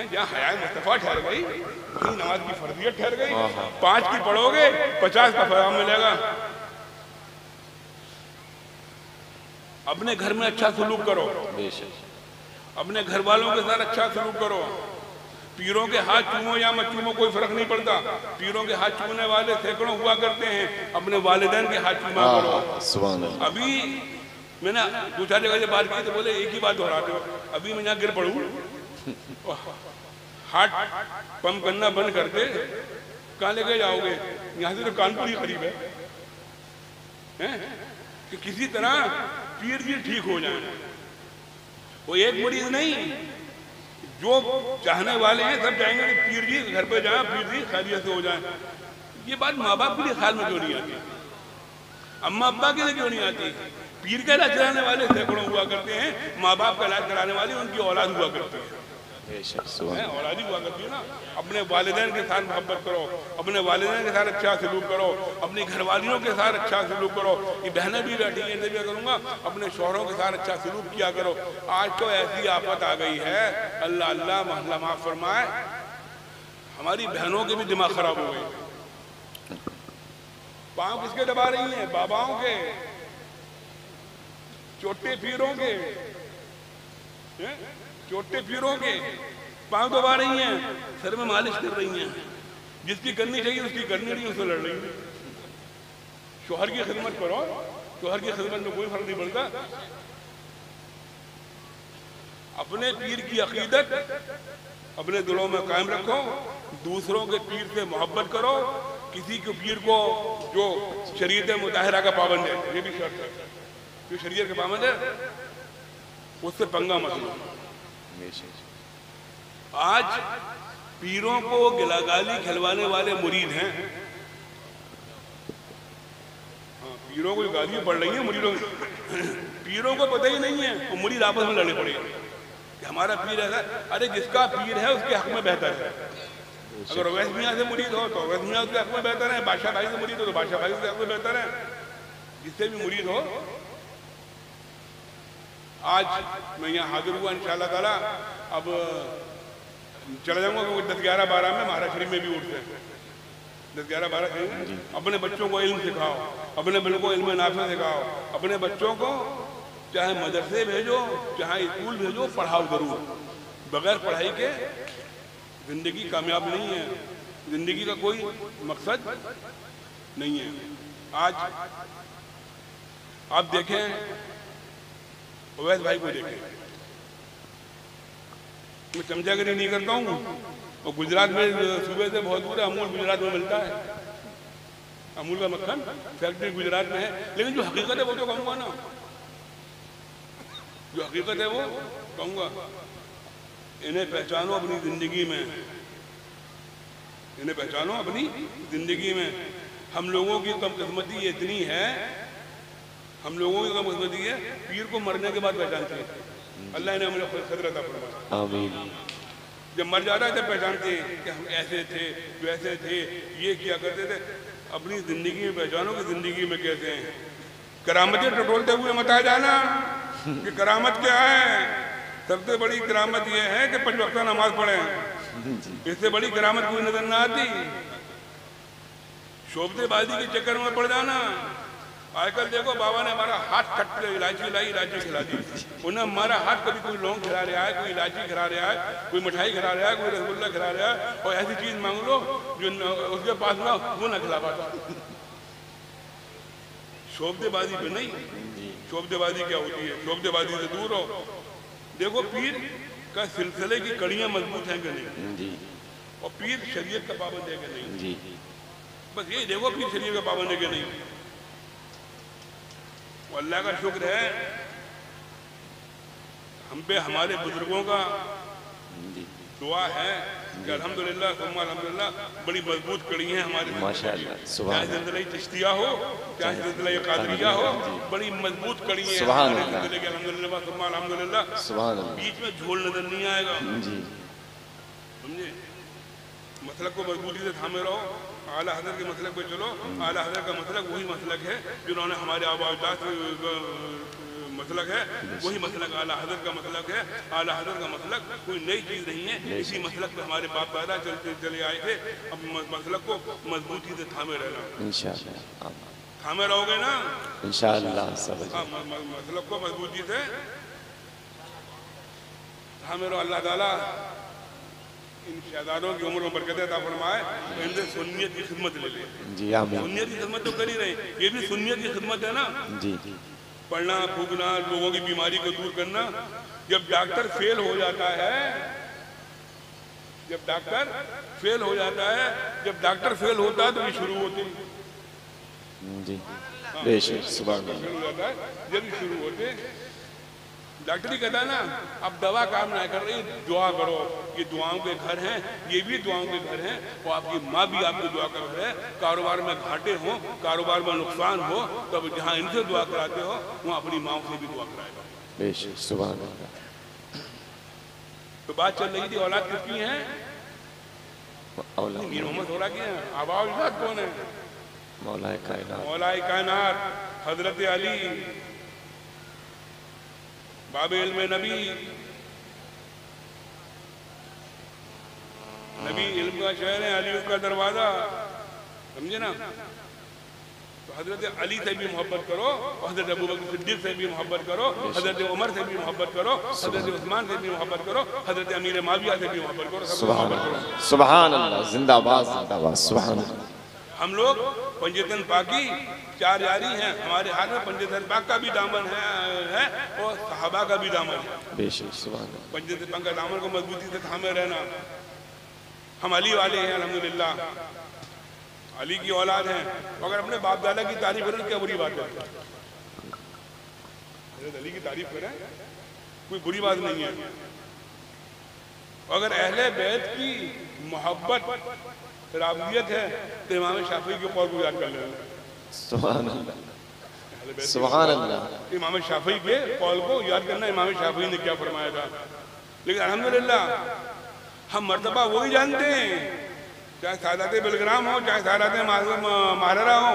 जहाँ हया मुस्तफा ठहर गई वही नमाज की फर्जियत ठहर गई। 5 की पढ़ोगे 50 का फराम मिलेगा। अपने घर में अच्छा सलूक करो, अपने घर वालों के साथ अच्छा सलूक करो। पीरों के हाथ चूमो या मत चूमो कोई फर्क नहीं पड़ता। पीरों के हाथ चूमने वाले सैकड़ों हुआ करते हैं, अपने वालिदैन के हाथ चूमा करो। सुभान अल्लाह। अभी मैंने 2-4 जगह से बात की तो बोले एक ही बात दोहराते हो। अभी मैं यहाँ गिर पड़ूँ, हार्ट पंप करना बंद कर दे, कहाँ लेके जाओगे? यहाँ से तो कानपुर ही करीब है कि किसी तरह पीर जी ठीक हो जाए। वो एक मरीज नहीं, जो चाहने वाले हैं सब चाहेंगे कि पीर जी घर पे जाए, पीर जी खैरियत से हो जाए। ये बात माँ बाप के लिए ख्याल में क्यों नहीं आती? अम्मा अब्बा के लिए क्यों नहीं आती? पीर का इलाज कराने वाले सैकड़ों हुआ करते हैं, माँ बाप का इलाज कराने वाले उनकी औलाद हुआ करती है, औलाद ही हुआ करती है ना। अपने वालिदैन के साथ मोहब्बत करो, अपने वालिदैन के साथ अच्छा सलूक करो, अपनी घरवालियों के साथ अच्छा सलूक करो। ये बहनें भी बैठी हैं, भी करूँगा, अपने शौहरों के साथ अच्छा सलूक किया करो। आज तो ऐसी आफत आ गई है, अल्लाह अल्लाह महला माफ फरमाए, हमारी बहनों के भी दिमाग खराब हो गए। पाँव किसके दबा रही हैं? बाबाओं के, छोटे पीरों के, छोटे पीरों के पाँव दबा रही हैं, सर में मालिश कर रही हैं। जिसकी करनी चाहिए उसकी करनी नहीं, उससे लड़ रही है। शोहर की खिदमत करो, शोहर की खिदमत में कोई फर्क नहीं पड़ता। अपने पीर की अकीदत अपने दिलों में कायम रखो, दूसरों के पीर से मोहब्बत करो। किसी के पीर को जो शरीयत मुताहिरा का पाबंद है, ये भी शर्त है, जो शरीयत का पाबंद है उससे पंगा मत लो। आज पीरों को गिलागाली खिलवाने वाले मुरीद हैं। हाँ, पीरों को गालियां पड़ रही हैं मुरीदों पीरों को पता ही नहीं है, वो मुरीद आपस में लड़ने पड़ेंगे कि हमारा पीर ऐसा। अरे जिसका पीर है उसके हक में बेहतर है। अगर अवैस मियाँ से मुरीद हो तो अवैस मियाँ उसके हक में बेहतर है, बादशाह भाई से मुरीद हो तो बादशाह भाई उसके हक में बेहतर है। जिससे भी मुरीद हो, आज मैं यहाँ हाजिर हुआ इंशाअल्लाह ताला। अब चला जाऊंगा क्योंकि 10, 11, 12 में महाराज शरीफ में भी उठते हैं। 10, 11, 12 अपने बच्चों को इल्म सिखाओ, अपने बच्चों को इल्म नाफिज़ सिखाओ, अपने बच्चों को चाहे मदरसे भेजो चाहे स्कूल भेजो, पढ़ाओ जरूर। बगैर पढ़ाई के जिंदगी कामयाब नहीं है, जिंदगी का कोई मकसद नहीं है। आज आप देखें, अवैस भाई को देखें, मैं चमचागिरी नहीं करता हूँ। और गुजरात में सुबह से बहुत दूर है, अमूल गुजरात में मिलता है, अमूल का मक्खन फैक्ट्री गुजरात में है। लेकिन जो हकीकत है वो तो कहूँगा ना, जो हकीकत है वो कहूँगा। इन्हें पहचानो अपनी जिंदगी में, इन्हें पहचानो अपनी जिंदगी में। हम लोगों की कमकिस्मती इतनी है, हम लोगों की कमकिस्मती है, पीर को मरने के बाद पहचानते हैं। अल्लाह ने हमें खतरा अता फरमाया। आमीन। जब मर जाता है तब पहचानते हैं कि हम ऐसे थे, वैसे थे, ये किया करते थे। अपनी जिंदगी में पहचानो कि जिंदगी में कैसे हैं। करामतें टटोलते हुए मत आ जाना कि करामत क्या है। सबसे बड़ी करामत यह है कि 5 वक्त नमाज पढ़ें। इससे बड़ी करामत कोई नजर ना आती। शोबतेबाजी के चक्कर में पड़ जाना। आजकल देखो, बाबा ने हमारा हाथ कट के इलायची लाई, इलायची खिला दी। उन्हें हमारा हाथ कभी कोई लौंग खिला रहा है, कोई इलायची खिला रहा है, कोई मिठाई खिला रहा है, कोई रसगुल्ला खिला रहा है, और ऐसी चीज मांग लो जो उसके पास ना वो ना खिला पाता। शोबतेबाजी पे नहीं। शोबतेबाजी क्या होती है? शोबतेबाजी से दूर हो। देखो, पीर का सिलसिले की कड़ियां मजबूत हैं कि नहीं, और पीर शरीयत का पाबंद है कि नहीं। बस ये देखो, पीर शरीयत का पाबंद है कि नहीं। अल्लाह का शुक्र है हम पे हमारे बुजुर्गों का दुआ है कि अल्हम्दुलिल्लाह सुम्मा अल्हम्दुलिल्लाह बड़ी मजबूत कड़ी है हमारी। माशाअल्लाह। चाहे सिलसिला चिश्तिया हो, चाहे सिलसिला कादरिया हो, बड़ी मजबूत कड़ी है हमारे सिलसिले के। अल्हम्दुलिल्लाह सुम्मा अल्हम्दुलिल्लाह। बीच में झोल नजर नहीं आएगा, समझे। मसलक को मजबूती से थामे रहो, आला हज़रत के मसलक पे चलो। आला हज़रत का मसलक वही मसलक है जिन्होंने हमारे आबा अजदाद मसलक है, वही मसलक आला हज़रत का मसलक है। आला हज़रत का मसलक कोई नई चीज़ नहीं है, इसी मसलक पे हमारे बाप दादा चले आए थे। अब मसलक को मजबूती से थामे रहना, इंशाअल्लाह। थामे रहोगे ना इंशाअल्लाह, मसलक को मजबूती से थामे रहो। अल्लाह ताला इन शहजादों की उम्र में बरकत अता फरमाए, तो इनसे सुन्नियत की खिदमत ले ले। जी आमीन। सुन्नियत की खिदमत तो कर ही रहे, ये भी सुन्नियत की खिदमत है ना। जी पढ़ना, फूकना, लोगों की बीमारी को दूर करना। जब डॉक्टर फेल हो जाता है, जब डॉक्टर फेल हो जाता है, जब डॉक्टर फेल होता है तो ये शुरू होते हैं। जी बेशक सुभान अल्लाह। शुरू होता है जब ये शुरू होते, डॉक्टर ही कहता है ना, अब दवा काम ना कर रही, दुआ करो। ये दुआओं के घर हैं, ये भी दुआओं के घर हैं, और आपकी माँ भी आपकी दुआ कर रहे हैं। कारोबार में घाटे हो, कारोबार में नुकसान हो, तब जहाँ इनसे दुआ कराते हो वहाँ अपनी माँ से भी दुआ कराएगा। बेशक सुभान अल्लाह। तो बात चल रही थी औलाद किसकी है? औलाद मीर मोहम्मद होरा की है। आबा औलाद कौन है? मौलाए कायनात, मौलाए कायनात हजरत अली, बाबे इल्म नबी। नबी इल्म का शहर है, अली उसका दरवाजा, समझे ना। तो हजरत अली से भी मोहब्बत करो, हजरत अबू बकर सिद्दीक से भी मोहब्बत करो, हजरत उमर से भी मोहब्बत करो, हजरत उस्मान से भी मोहब्बत करो, हजरत अमीर माविया से भी मोहब्बत करो, सबसे मोहब्बत करो। सुभान अल्लाह, जिंदाबाद जिंदाबाद, सुभान अल्लाह। हम लोग पंजतन पाकी चार यारी हैं, हमारे हाथ में पंजतन पाक का भी दामन है और सहाबा का भी दामन है। बेशक सुभान अल्लाह। पंजतन पाक का दामन को मजबूती से थामे रहना। हम अली वाले हैं अल्हम्दुलिल्लाह, अली की औलाद हैं। अगर अपने बाप दादा की तारीफ करें क्या बुरी बात है? अली की तारीफ करें कोई बुरी बात नहीं है। अगर अहले बैत की मोहब्बत राबियत है तो इमाम शाफी के कौल को याद कर लेना। सुभान अल्लाह, सुभान अल्लाह। इमाम शाफी के कौल को याद करना, इमाम शाफी ने क्या फरमाया था। लेकिन अल्हम्दुलिल्लाह हम मर्तबा वही जानते हैं, चाहे सादात बिलग्राम हो, चाहे सादात महारा हो।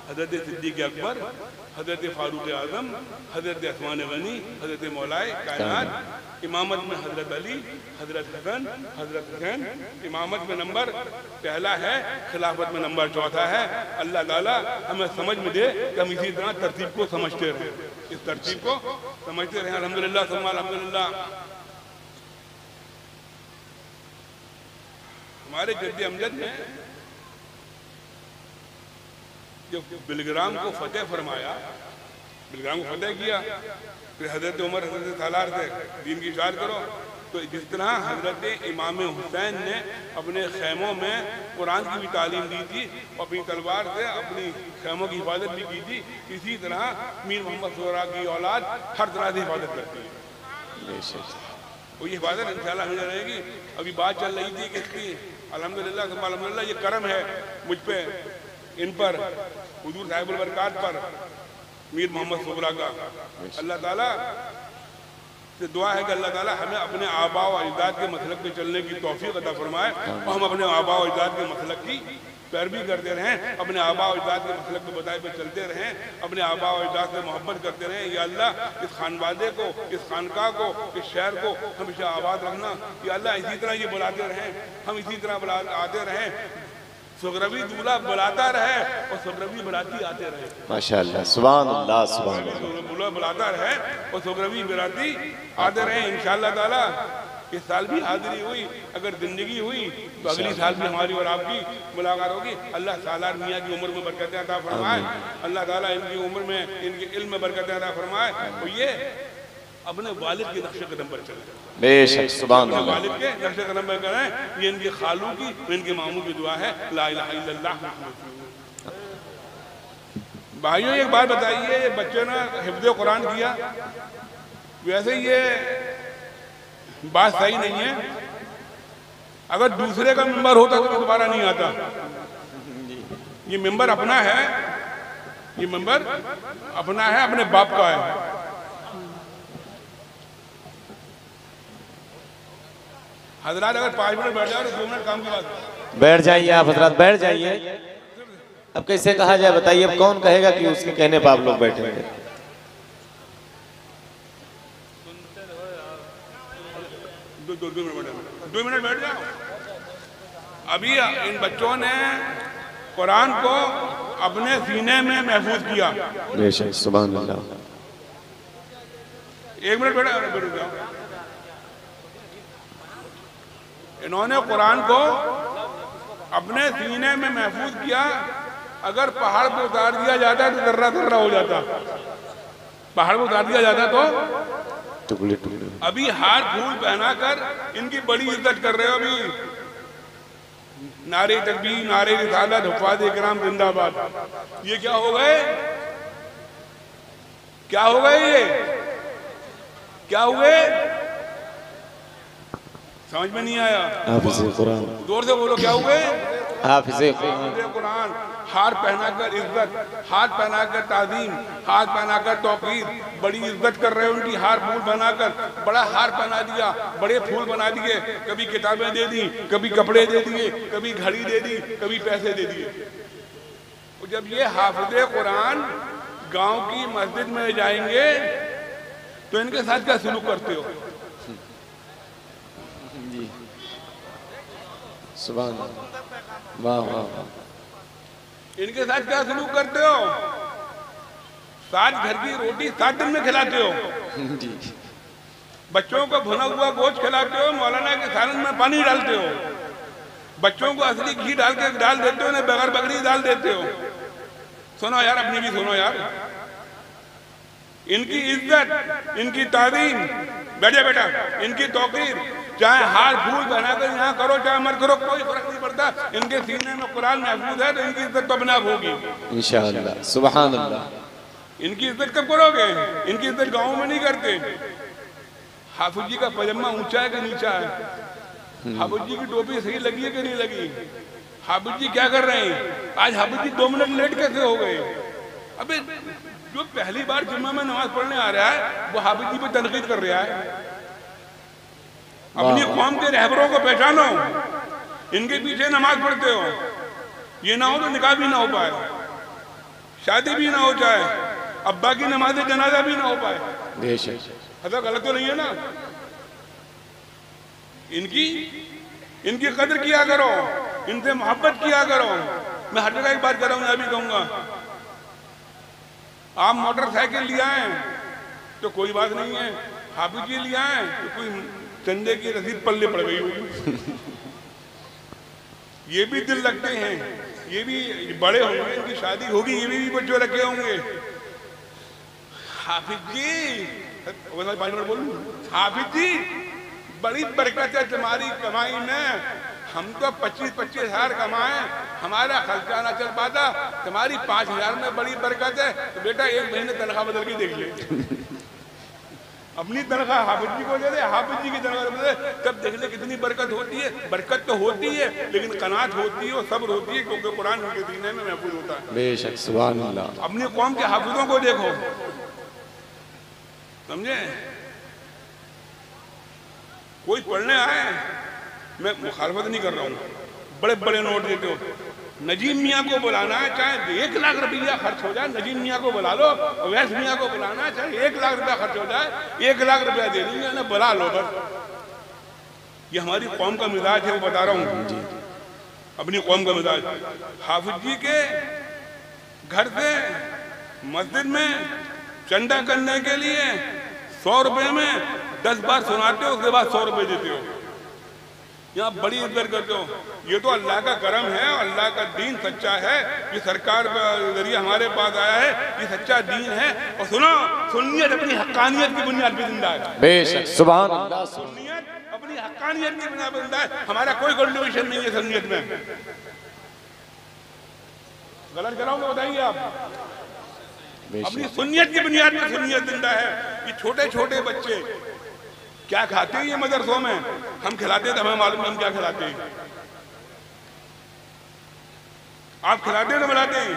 हजरत सिद्दीक अकबर, हजरत फारूक आजम, हजरत उस्मान गनी, हजरत मौलाए कायनात। इमामत में हजरत अली, हजरत हसन, हजरत हुसैन। इमामत में नंबर पहला है, खिलाफत में नंबर चौथा है। अल्लाह ताला हमें समझ में दे कि हम इसी तरह तरतीब को समझते रहें, इस तरतीब को समझते रहें। अल्हम्दुलिल्लाह सुम्मा अल्हम्दुलिल्लाह। हमारे जद्द अमजद ने जब बिलग्राम को फतेह फरमाया, बिलग्राम को फतेह किया, फिर हजरत उमर हजरत सालार से दीन की इशार करो। तो जिस तरह हजरत इमाम हुसैन ने अपने खैमों में कुरान की भी तालीम दी थी और अपनी तलवार से अपनी खैमों की हिफाजत भी की थी, इसी तरह मीर मोहम्मद सोहरा की औलाद हर तरह से हिफाजत करती है। वो ये हिफाजत इंशाल्लाह हमें रहेगी। अभी बात चल रही थी किसकी? अल्हम्दुलिल्लाह अल्हम्दुलिल्लाह ये करम है मुझ पे, इन पर, हुजूर साहिबुल बरकात पर, मीर मोहम्मद सोहरा का। अल्लाह ताला से दुआ है कि अल्लाह ताला हमें अपने आबा और अजदाद के मसलक पे चलने की तौफीक अता फरमाए और हम अपने आबा और अजदाद के मसलक की पैरवी करते रहें, अपने आबा और अजदाद के मसलक को बताए पे चलते रहें, अपने आबा और अजदाद से मोहब्बत करते रहें। या अल्लाह इस खानवादे को, इस खानकाह को, इस शहर को हमेशा आबाद रखना। या अल्लाह इसी तरह ये बुलाते रहें, हम इसी तरह आते रहें, सुगरवी दूल्हा बुलाता रहे और सुगरवी बुलाती आते रहे। माशाअल्लाह, सुभान अल्लाह, सुभान अल्लाह। दूल्हा बुलाता रहे और सुगरवी बुलाती आते रहे। इंशाअल्लाह ताला इस साल भी हाजिरी हुई, अगर जिंदगी हुई तो अगली साल भी हमारी और आपकी मुलाकात होगी। अल्लाह सालार मियाँ की उम्र में बरकत अता फरमाए, अल्लाह ताला इनकी उम्र में, इनके इल्म में बरकत अता फरमाए और ये अपने वालिद के नक्शे कदम पर चले। बेशक सुभान अल्लाह। वालिद के नक्शे कदम पर करें, ये इनकी खालू की, इनके मामू की दुआ है। ला इलाहा इल्लल्लाह। भाइयों एक बात बताइए, बच्चों ने हिफ्ज़ कुरान किया, वैसे ये बात सही नहीं है। अगर दूसरे का मेंबर होता तो दोबारा नहीं आता। ये मेंबर अपना है, ये मेंबर अपना है, अपने बाप का है। हजरात अगर 5 मिनट बैठ जाओ तो 2 मिनट काम की बात। बैठ जाइए आप हजरात, बैठ जाइए। अब कैसे कहा जाए बताइए, अब कौन कहेगा कि उसके कहने पर आप लोग बैठेंगे? 2 मिनट बैठ जाओ। अभी इन बच्चों ने कुरान को अपने सीने में महफूज किया। बेशक सुभान अल्लाह। 1 मिनट बैठ जाओ। इन्होंने कुरान को अपने सीने में महफूज किया। अगर पहाड़ पर उतार दिया जाता है तो दर्रा दर्रा हो जाता, पहाड़ पर उतार दिया जाता तो टुकड़े टुकड़े। अभी हार फूल पहनाकर इनकी बड़ी इज्जत कर रहे हो। अभी नारे तकबीर, नारे रिसालत, हुफ़ाज़ इकराम जिंदाबाद। ये क्या हो गए, क्या हो गए, ये क्या हुए, समझ में नहीं आया। हाफिज़ कुरान, जोर से बोलो, क्या हुए, हाफिज़ कुरान। हार पहनाकर इज्जत, हाथ पहनाकर ताज़ीम, हाथ पहनाकर तौक़ीर, बड़ी इज्जत कर रहे हो उनकी। हार फूल बनाकर बड़ा हार पहना दिया, बड़े फूल बना दिए, कभी किताबें दे दी, कभी कपड़े दे दिए, कभी घड़ी दे दी, कभी पैसे दे दिए। तो जब ये हाफिज़े कुरान गांव की मस्जिद में जाएंगे तो इनके साथ क्या सलूक करते हो? सुभान वाह वाह वाह। इनके साथ क्या सलूक करते हो? 7 घर की रोटी 7 दिन में खिलाते हो जी। बच्चों को भुना हुआ गोश्त खिलाते हो, मौलाना के सालन में पानी डालते हो, बच्चों को असली घी डाल देते हो, ना बगैर बकरी डाल देते हो। सुनो यार, अपनी भी सुनो यार। इनकी इज्जत, इनकी ताज़ीम, बैठे बेटा, इनकी तौक़ीर, चाहे हार फूल बनाकर यहाँ करो चाहे मत करो, कोई फर्क नहीं पड़ता। इनके सीने में कुरान महफूज है तो इनकी इज्जत तो अपने आप होगी इंशाअल्लाह। सुभान अल्लाह। इनकी इज्जत कब करोगे? इनकी इज्जत गाँव में नहीं करते। हाफिज जी का पजामा ऊंचा है कि नीचा है? हाफिज जी की टोपी सही लगी है कि नहीं लगी? हाफिज जी क्या कर रहे हैं? आज हाफिज जी 2 मिनट लेट कैसे हो गए? अबे जो पहली बार जुम्मा में नमाज पढ़ने आ रहा है वो हाफिज जी पे तनकीद कर रहा है। अपनी कौम के रहबरों को पहचानो, इनके पीछे नमाज पढ़ते हो। ये ना हो तो निकाह भी ना हो पाए, शादी भी ना हो जाए, अब्बा की नमाज जनाजा भी ना हो पाए। बेशक। ऐसा गलत तो नहीं है ना? इनकी कदर किया करो, इनसे मोहब्बत किया करो। मैं हर जगह एक बात कर रहा हूँ, मैं भी कहूँगा, आप मोटरसाइकिल लिया है तो कोई बात नहीं है, हाफिज जी लिया है तो कोई चंदे की रसीद पल्ले पड़ गई होगी। ये भी दिल लगते हैं, ये भी बड़े होंगे, इनकी शादी होगी, ये भी बच्चों रखे होंगे। हाफिज जी, 5 मिनट बोलूं, हाफिज जी बड़ी बरकत है तुम्हारी कमाई में। हम तो 25-25 हज़ार कमाए, हमारा खर्चा ना चल पाता, तुम्हारी 5 हज़ार में बड़ी बरकत है। तो बेटा 1 महीने तनख्वाह बदल के देख ले। अपनी तनख्वाह हाफिज जी को दे दे, हाफिज जी की तनख्वाह बदले, तब देख ले कितनी बरकत होती है। बरकत तो होती है लेकिन कनात होती है और सब्र होती है, क्योंकि कुरान उनके सीने में महफूज होता है। बेशक। सुभान अल्लाह। अपनी कौम के हाफिजों को देखो, समझे? कोई पढ़ने आए, मैं मुखालफत नहीं कर रहा हूँ, बड़े बड़े नोट देते हो। नजीम मियाँ को बुलाना है, चाहे 1 लाख रुपया खर्च हो जाए, नजीम मियाँ को बुला लो। अवैस मियाँ को बुलाना है, चाहे 1 लाख रुपया खर्च हो जाए, 1 लाख रुपया दे देंगे ना, बुला लो बस। ये हमारी कौम का मिजाज है, वो बता रहा हूँ जी, अपनी कौम का मिजाज। हाफिज जी के घर से मस्जिद में चंदा करने के लिए 100 रुपये में 10 बार सुनाते हो, उसके बाद 100 रुपये देते हो। यहाँ बड़ी इज्जत करते हो। ये तो अल्लाह का करम है, अल्लाह का दीन सच्चा है, ये सरकार के जरिए हमारे पास आया है, ये सच्चा दीन है। और सुनो, सुन्नियत अपनी हक्कानियत की बुनियाद पे जिंदा है। बेशक। सुभान अल्लाह। सुन्नियत अपनी हक्कानियत की बुनियाद पे जिंदा है। हमारा कोई कंट्रीब्यूशन नहीं है सुन्नियत में। गलत कराऊंगा बताइए आप? अपनी सुन्नियत की बुनियाद पे सुन्नियत जिंदा है। ये छोटे छोटे बच्चे क्या खाते हैं ये मदरसों में? हम खिलाते हैं तो हमें मालूम है हम क्या खिलाते हैं। आप खिलाते हैं तो बनाते हैं।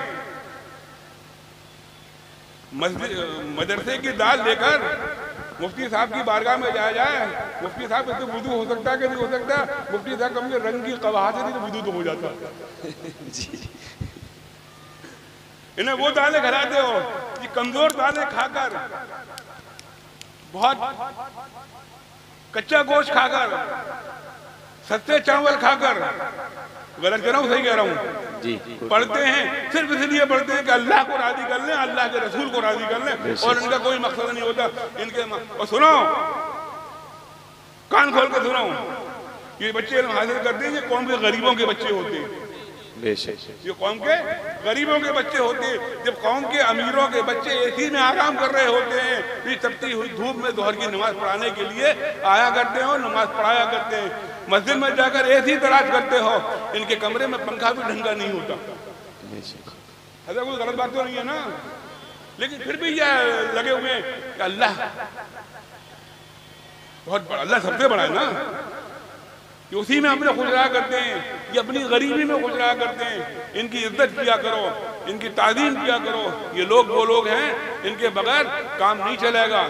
मदरसे की दाल लेकर मुफ्ती साहब की बारगाह में जाया जाए, मुफ्ती साहब इससे वुदू हो सकता है कि नहीं हो सकता? मुफ्ती साहब कम से रंग की कवाहत से नहीं तो वुदू तो हो जाता। इन्हें वो दालें खिलाते हो, ये कमजोर दालें खाकर, बहुत कच्चा गोश्त खाकर, सस्ते चावल खाकर, गलत कह रहा हूँ सही कह रहा हूँ जी, पढ़ते हैं सिर्फ इसलिए पढ़ते हैं कि अल्लाह को राजी कर लें, अल्लाह के रसूल को राजी कर लें, और इनका कोई मकसद नहीं होता इनके। और सुनो, कान खोल के सुनो, ये बच्चे इल्म हासिल करते हैं, ये कौम के गरीबों के बच्चे होते हैं, ये कौम के गरीबों के बच्चे होते हैं। जब कौम के अमीरों के बच्चे एसी में आराम कर रहे होते हैं, फिर तपती हुई धूप में दोहर की नमाज पढ़ाने के लिए आया करते हो, नमाज पढ़ाया करते हैं। मस्जिद में जाकर एसी तलाश करते हो, इनके कमरे में पंखा भी ढंगा नहीं होता। ऐसा कोई गलत बात तो नहीं है ना, लेकिन फिर भी ये लगे हुए हैं कि अल्लाह बहुत बड़ा, अल्लाह सबसे बड़ा है ना, कि उसी में अपने खुश रहा करते हैं, ये अपनी गरीबी में खुश रहा करते हैं। इनकी इज्जत किया करो, इनकी ताज़ीम किया करो। ये लोग वो लोग हैं, इनके बगैर काम नहीं चलेगा।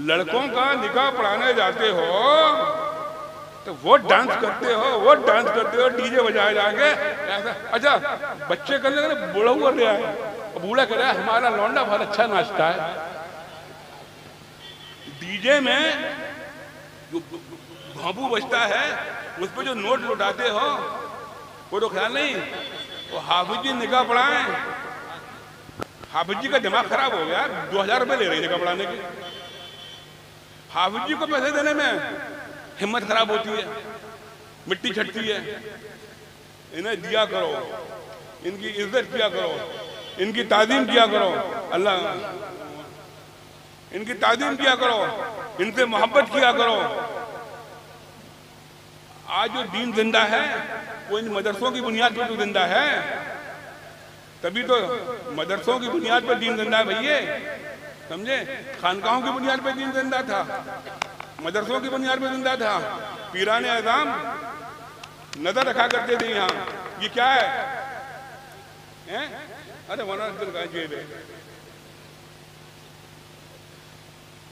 लड़कों का निकाह पढ़ाने जाते हो तो वो डांस करते हो, डीजे बजाए जाके ऐसा। अच्छा, बच्चे कर ले, बूढ़ा हुआ रहा है, बूढ़ा कह रहा है हमारा लौंडा बहुत अच्छा नाचता है। डीजे में जो भांबू बजता है, उस पर जो नोट लुटाते हो, वो तो ख्याल नहीं। वो हाफिज जी निकाह पढ़ाएं, हाफिज जी का दिमाग खराब हो गया। 2000 रुपये ले रही निकाह पढ़ाने की। हाफिज जी को पैसे देने में हिम्मत खराब होती है, मिट्टी छटती है। इन्हें दिया करो, इनकी इज्जत किया करो, इनकी ताज़ीम किया करो। अल्लाह, इनकी ताज़ीम किया करो, इनसे मोहब्बत किया करो। आज जो दीन जिंदा है वो इन मदरसों की बुनियाद पर तो जिंदा है, तभी तो मदरसों की बुनियाद पर दीन जिंदा है भैया, समझे। खानकाहों की बुनियाद पर दीन जिंदा था, मदरसों की बुनियाद पर जिंदा था। पीराने आज़म नजर रखा करते थे यहाँ, ये क्या है? अरे वरना दिल का जेब है,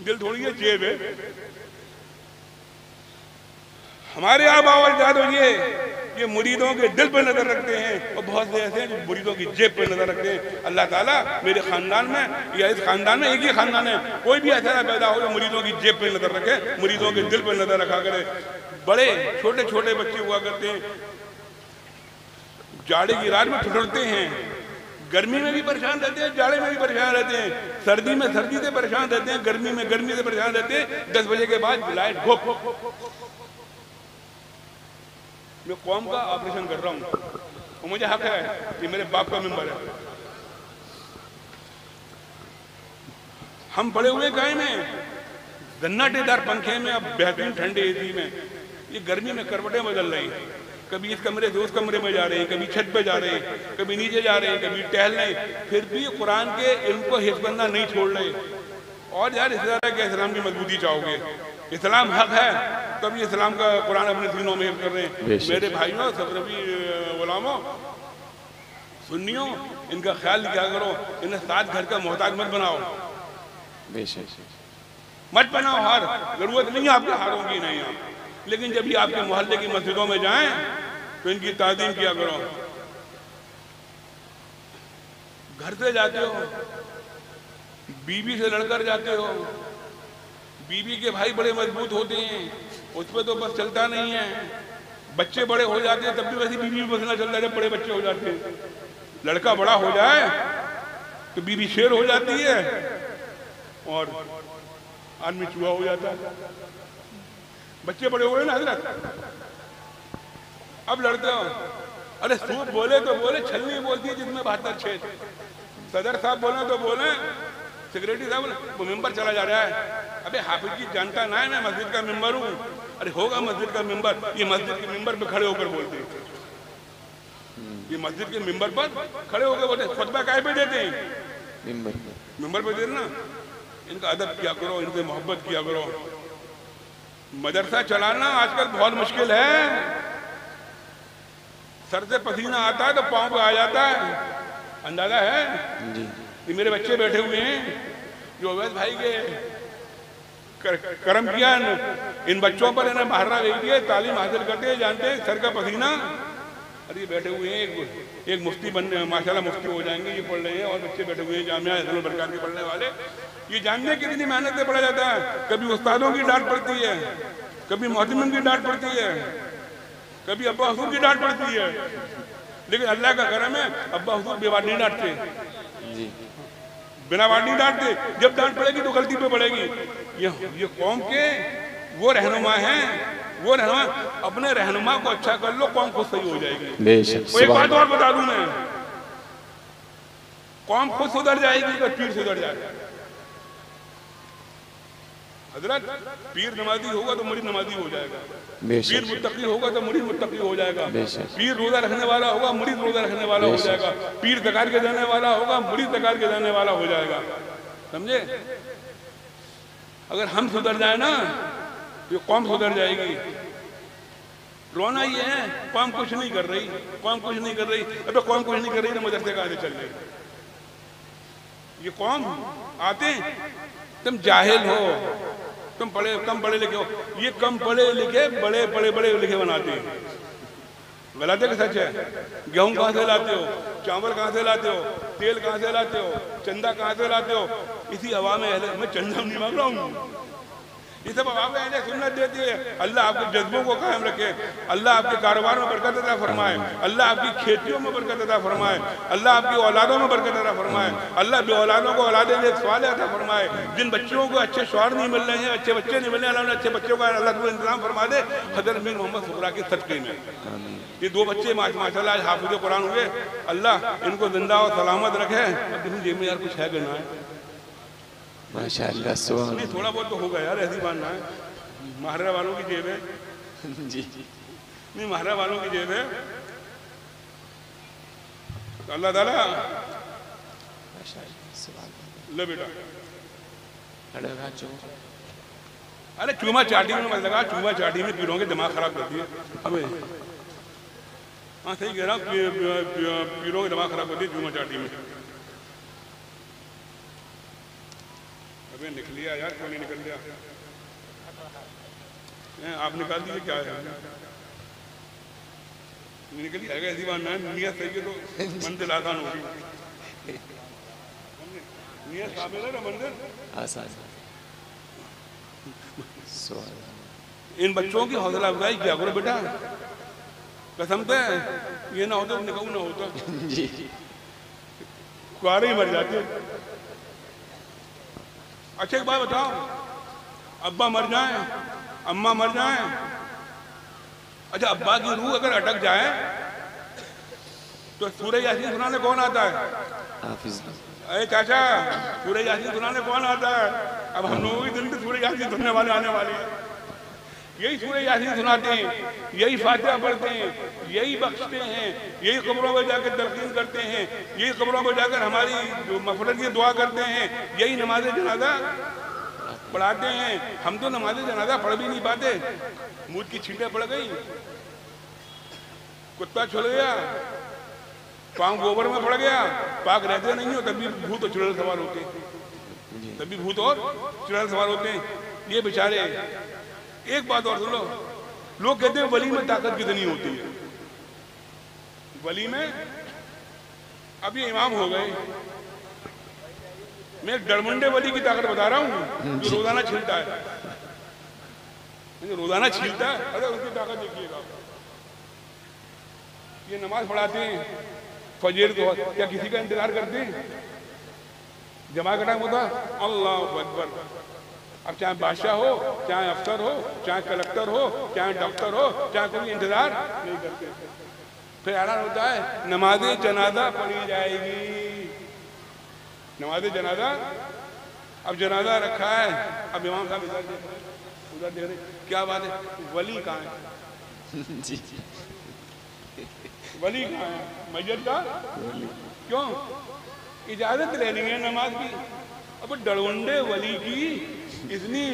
दिल थोड़ी है, जेब है। हमारे आबा और अजदाद ये मुरीदों के दिल पर नजर रखते हैं, और बहुत से ऐसे हैं जो मुरीदों की जेब पर नजर रखते हैं। अल्लाह ताला मेरे खानदान में या इस खानदान में, एक ही खानदान है, कोई भी ऐसा पैदा हो जो मुरीदों की जेब पर नजर रखे, मुरीदों के दिल पर नजर रखा करे। बड़े छोटे छोटे बच्चे हुआ करते हैं, जाड़े की रात में ठुठुरते हैं, गर्मी में भी परेशान रहते हैं, जाड़े में भी परेशान रहते हैं, सर्दी में सर्दी से परेशान रहते हैं, गर्मी में गर्मी से परेशान रहते हैं। 10 बजे के बाद लाइट घोप। मैं कौम का ऑपरेशन कर रहा हूँ, और मुझे हक है कि मेरे बाप का मेंबर है। हम पड़े हुए गाय में, जन्नाटेदार पंखे में, अब बेहतरीन ठंडे एसी में, ये गर्मी में करवटें बदल रही हैं। कभी इस कमरे से उस कमरे में जा रहे हैं, कभी छत पे जा रहे हैं, कभी नीचे जा रहे हैं, कभी टहल रहे हैं, फिर भी कुरान के इल्म को हिफ्ज़ करना नहीं छोड़ रहे। और यार इस तरह के इस्लाम की मजबूती चाहोगे, इस्लाम हक है, तभी इस्लाम का कुरान अपने सीनों में हिफ्ज़ कर रहे हैं। मेरे भाइयों, सबरबी गुलामों, सुन्नियों, इनका ख्याल किया करो, इन्हें 7 घर का मोहताज मत बनाओ, मत बनाओ। हार जरूरत नहीं है आपके हारों की, नहीं है। लेकिन जब ये आपके मोहल्ले की मस्जिदों में जाएं तो इनकी ताज़ीम किया करो। घर से जाते हो, बीवी से लड़कर जाते हो, बीवी के भाई बड़े मजबूत होते हैं, उस पर तो बस चलता नहीं है। बच्चे बड़े हो जाते हैं तब भी वैसी बीवी बस ना चलता है, जब बड़े बच्चे हो जाते हैं। लड़का बड़ा हो जाए तो बीवी शेर हो जाती है और आदमी चूहा हो जाता है। बच्चे बड़े हुए ना हजरत, अब लड़ते हो। अरे सूप बोले तो बोले, छलनी बोलती है जिसमें 72 छेद। सदर साहब बोले तो बोले, सेक्रेटरी साहब वो मेंबर चला जा रहा है। अबे हाफिज जी जानता ना है मैं मस्जिद का मेंबर हूँ। अरे होगा मस्जिद का मेंबर, ये मस्जिद के मेंबर पे खड़े होकर बोलते हैं, ये मस्जिद के मेंबर पर खड़े होकर बोलते। खुतबा काहे पे देते हैं? मेंबर पे देते ना। इनका अदब किया करो, इनसे मोहब्बत किया करो। मदरसा चलाना आजकल बहुत मुश्किल है। सर से पसीना आता है तो पाँव पे आ जाता है, अंदाजा है जी। ये मेरे बच्चे बैठे हुए हैं जो अवैध भाई के कर्म किया, इन बच्चों पर इन्हें बहारा भेज दिया, तालीम हासिल करते हैं, जानते हैं सर का पसीना। अरे ये बैठे हुए हैं, एक मुफ्ती बनने, माशाल्लाह मुफ्ती हो जाएंगे, ये पढ़ रहे हैं, और बच्चे बैठे हुए हैं जामिया इस्लामिया बरकात के पढ़ने वाले। ये जानने कितनी मेहनत से पढ़ा जाता है। कभी उस्तादों की डांट पड़ती है, कभी मोहतमिम की डांट पड़ती है, कभी अब्बा हुजूर की डांट पड़ती है, लेकिन अल्लाह का करम है अब्बा हुजूर बेवार नहीं डांटते जी, बिना वार नहीं डांटते। जब डांट पड़ेगी तो गलती पे पड़ेगी। ये कौम के वो रहनुमा हैं, वो रहनुमा। अपने रहनुमा को अच्छा कर लो, कौम खुद सही हो जाएगी। बेशक। एक बात और बता दूं मैं, कौम खुद सुधर जाएगी तो पीर सुधर जाएगा। हजरत, पीर नमाजी होगा तो मुरीद नमाजी हो जाएगा, पीर मुत्तकी होगा तो मुरीद मुत्तकी हो जाएगा, पीर रोजा रखने वाला होगा मुरीद रोजा रखने वाला हो जाएगा, पीर ज़कात के देने वाला होगा मुरीद ज़कात के देने वाला हो जाएगा। समझे? अगर हम सुधर जाए ना तो कौम सुधर जाएगी। रोना ये है, कौम कुछ नहीं कर रही, कौम कुछ नहीं कर रही। अबे कौम कुछ नहीं कर रही तो मदरसे का आगे चल रही। ये कौम आते, तुम जाहिल हो, तुम कम पढ़े लिखे हो, ये कम पढ़े लिखे बड़े बड़े लिखे बनाते हैं। गलत है कि सच है? गेहूं कहाँ से लाते हो, चावल कहाँ से लाते हो, तेल कहाँ से लाते हो, चंदा कहाँ से लाते हो? इसी हवा में मैं चंदा नहीं मांग रहा हूँ, ये सब आपको ऐसे सुन्नत देती है। अल्लाह आपके जज्बों को कायम रखे, अल्लाह आपके कारोबार में बरकत अता फरमाए, अल्लाह आपकी खेतियों में बरकत अता फरमाए, अल्लाह आपकी औलादों में बरकत अता फरमाए, अल्लाह बे औलादों को औलादे नेक स्वाले अता फरमाए। जिन बच्चों को अच्छे शौहर नहीं मिल रहे हैं, अच्छे बच्चे नहीं मिल रहे हैं, अल्लाह ने अच्छे बच्चों का अल्लाह को इंतजाम फरमा दे। हज़रत मीर मोहम्मद सुगरा के सदक़े में ये 2 बच्चे माशाल्लाह आज हाफिज़ कुरान हुए। अल्लाह इनको जिंदा और सलामत रखे। अब किसी जेब में यार कुछ है कि ना है? माशाअल्लाह, सुभान नहीं, थोड़ा बहुत तो होगा यार, ऐसी बात ना है। महारा वालों की जेब है जी, नहीं, महारा वालों की जेब है। तो अल्लाह ताला ले बेटा, अरे चूमा चाटी में मत लगा, चूमा चाटी में पीरों के दिमाग खराब करती है। अबे हाँ सही कह रहा, पीरों के दिमाग खराब करती है चूमा चाटी में। अबे निकल लिया यार, क्यों नहीं निकल लिया? आप निकाल दीजिए, क्या है? निकल ही आएगा, ऐसी बात ना है। नियत सही है तो मंजिल आसान होगी। नियत काबिल है ना, मंजिल आसान। इन बच्चों की हौसला अफजाई किया करो बेटा, कसम से ये ना होता निकाह ना होता जी, कुआरे ही मर जाते। अच्छा एक बात बताओ, अब्बा मर जाए, अम्मा मर जाए, अच्छा अब्बा की रूह अगर अटक जाए तो सूरह यासीन सुनाने कौन आता है? हाफिज। अरे चाचा, सूरह यासीन सुनाने कौन आता है? अब हम लोगों की दिल में सूरह यासीन सुनने वाले आने वाले हैं। यही सूरह यासीन सुनाते हैं, यही फातिहा पढ़ते हैं, यही बख्शते हैं, यही कब्रों में जाकर तलकीन करते हैं, यही कब्रों में जाकर हमारी मग़फ़िरत की दुआ करते हैं, यही नमाज जनाजा पढ़ाते हैं। हम तो नमाज जनाजा पढ़ भी नहीं पाते, मुँह की छींटे पड़ गई, कुत्ता छुल गया, पाँव गोबर में पड़ गया, पाक रहते नहीं हो तभी भूत और चुड़ैल सवार होते हैं, तभी भूत और चुड़ैल सवार होते हैं। ये बेचारे। एक बात और सुन लो, लोग कहते हैं वली में ताकत कितनी होती है। वली में अब ये इमाम हो गए, मैं डरमुंडे वली की ताकत बता रहा हूँ, जो रोजाना छीलता है, रोजाना छीलता है। अरे उसकी ताकत देखिएगा। ये नमाज पढ़ाते हैं फजर को, क्या किसी का इंतजार करते हैं? जमा का टाइम होता, अल्लाह अकबर। अब चाहे बादशाह हो, चाहे अफसर हो, चाहे कलेक्टर हो, चाहे डॉक्टर हो, चाहे कोई इंतजार नहीं करते। फिर ऐलान होता है नमाज जनाजा पढ़ी जाएगी। नमाज जनाजा, अब जनाजा रखा है, अब इमाम साहब उधर देख रहे, क्या बात है? वली कहाँ है? जी, वली कहाँ है? मैयत का क्यों? इजाजत लेनी है नमाज की। अब डरवंडे वली की इतनी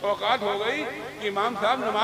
औकात हो गई कि इमाम साहब नमाज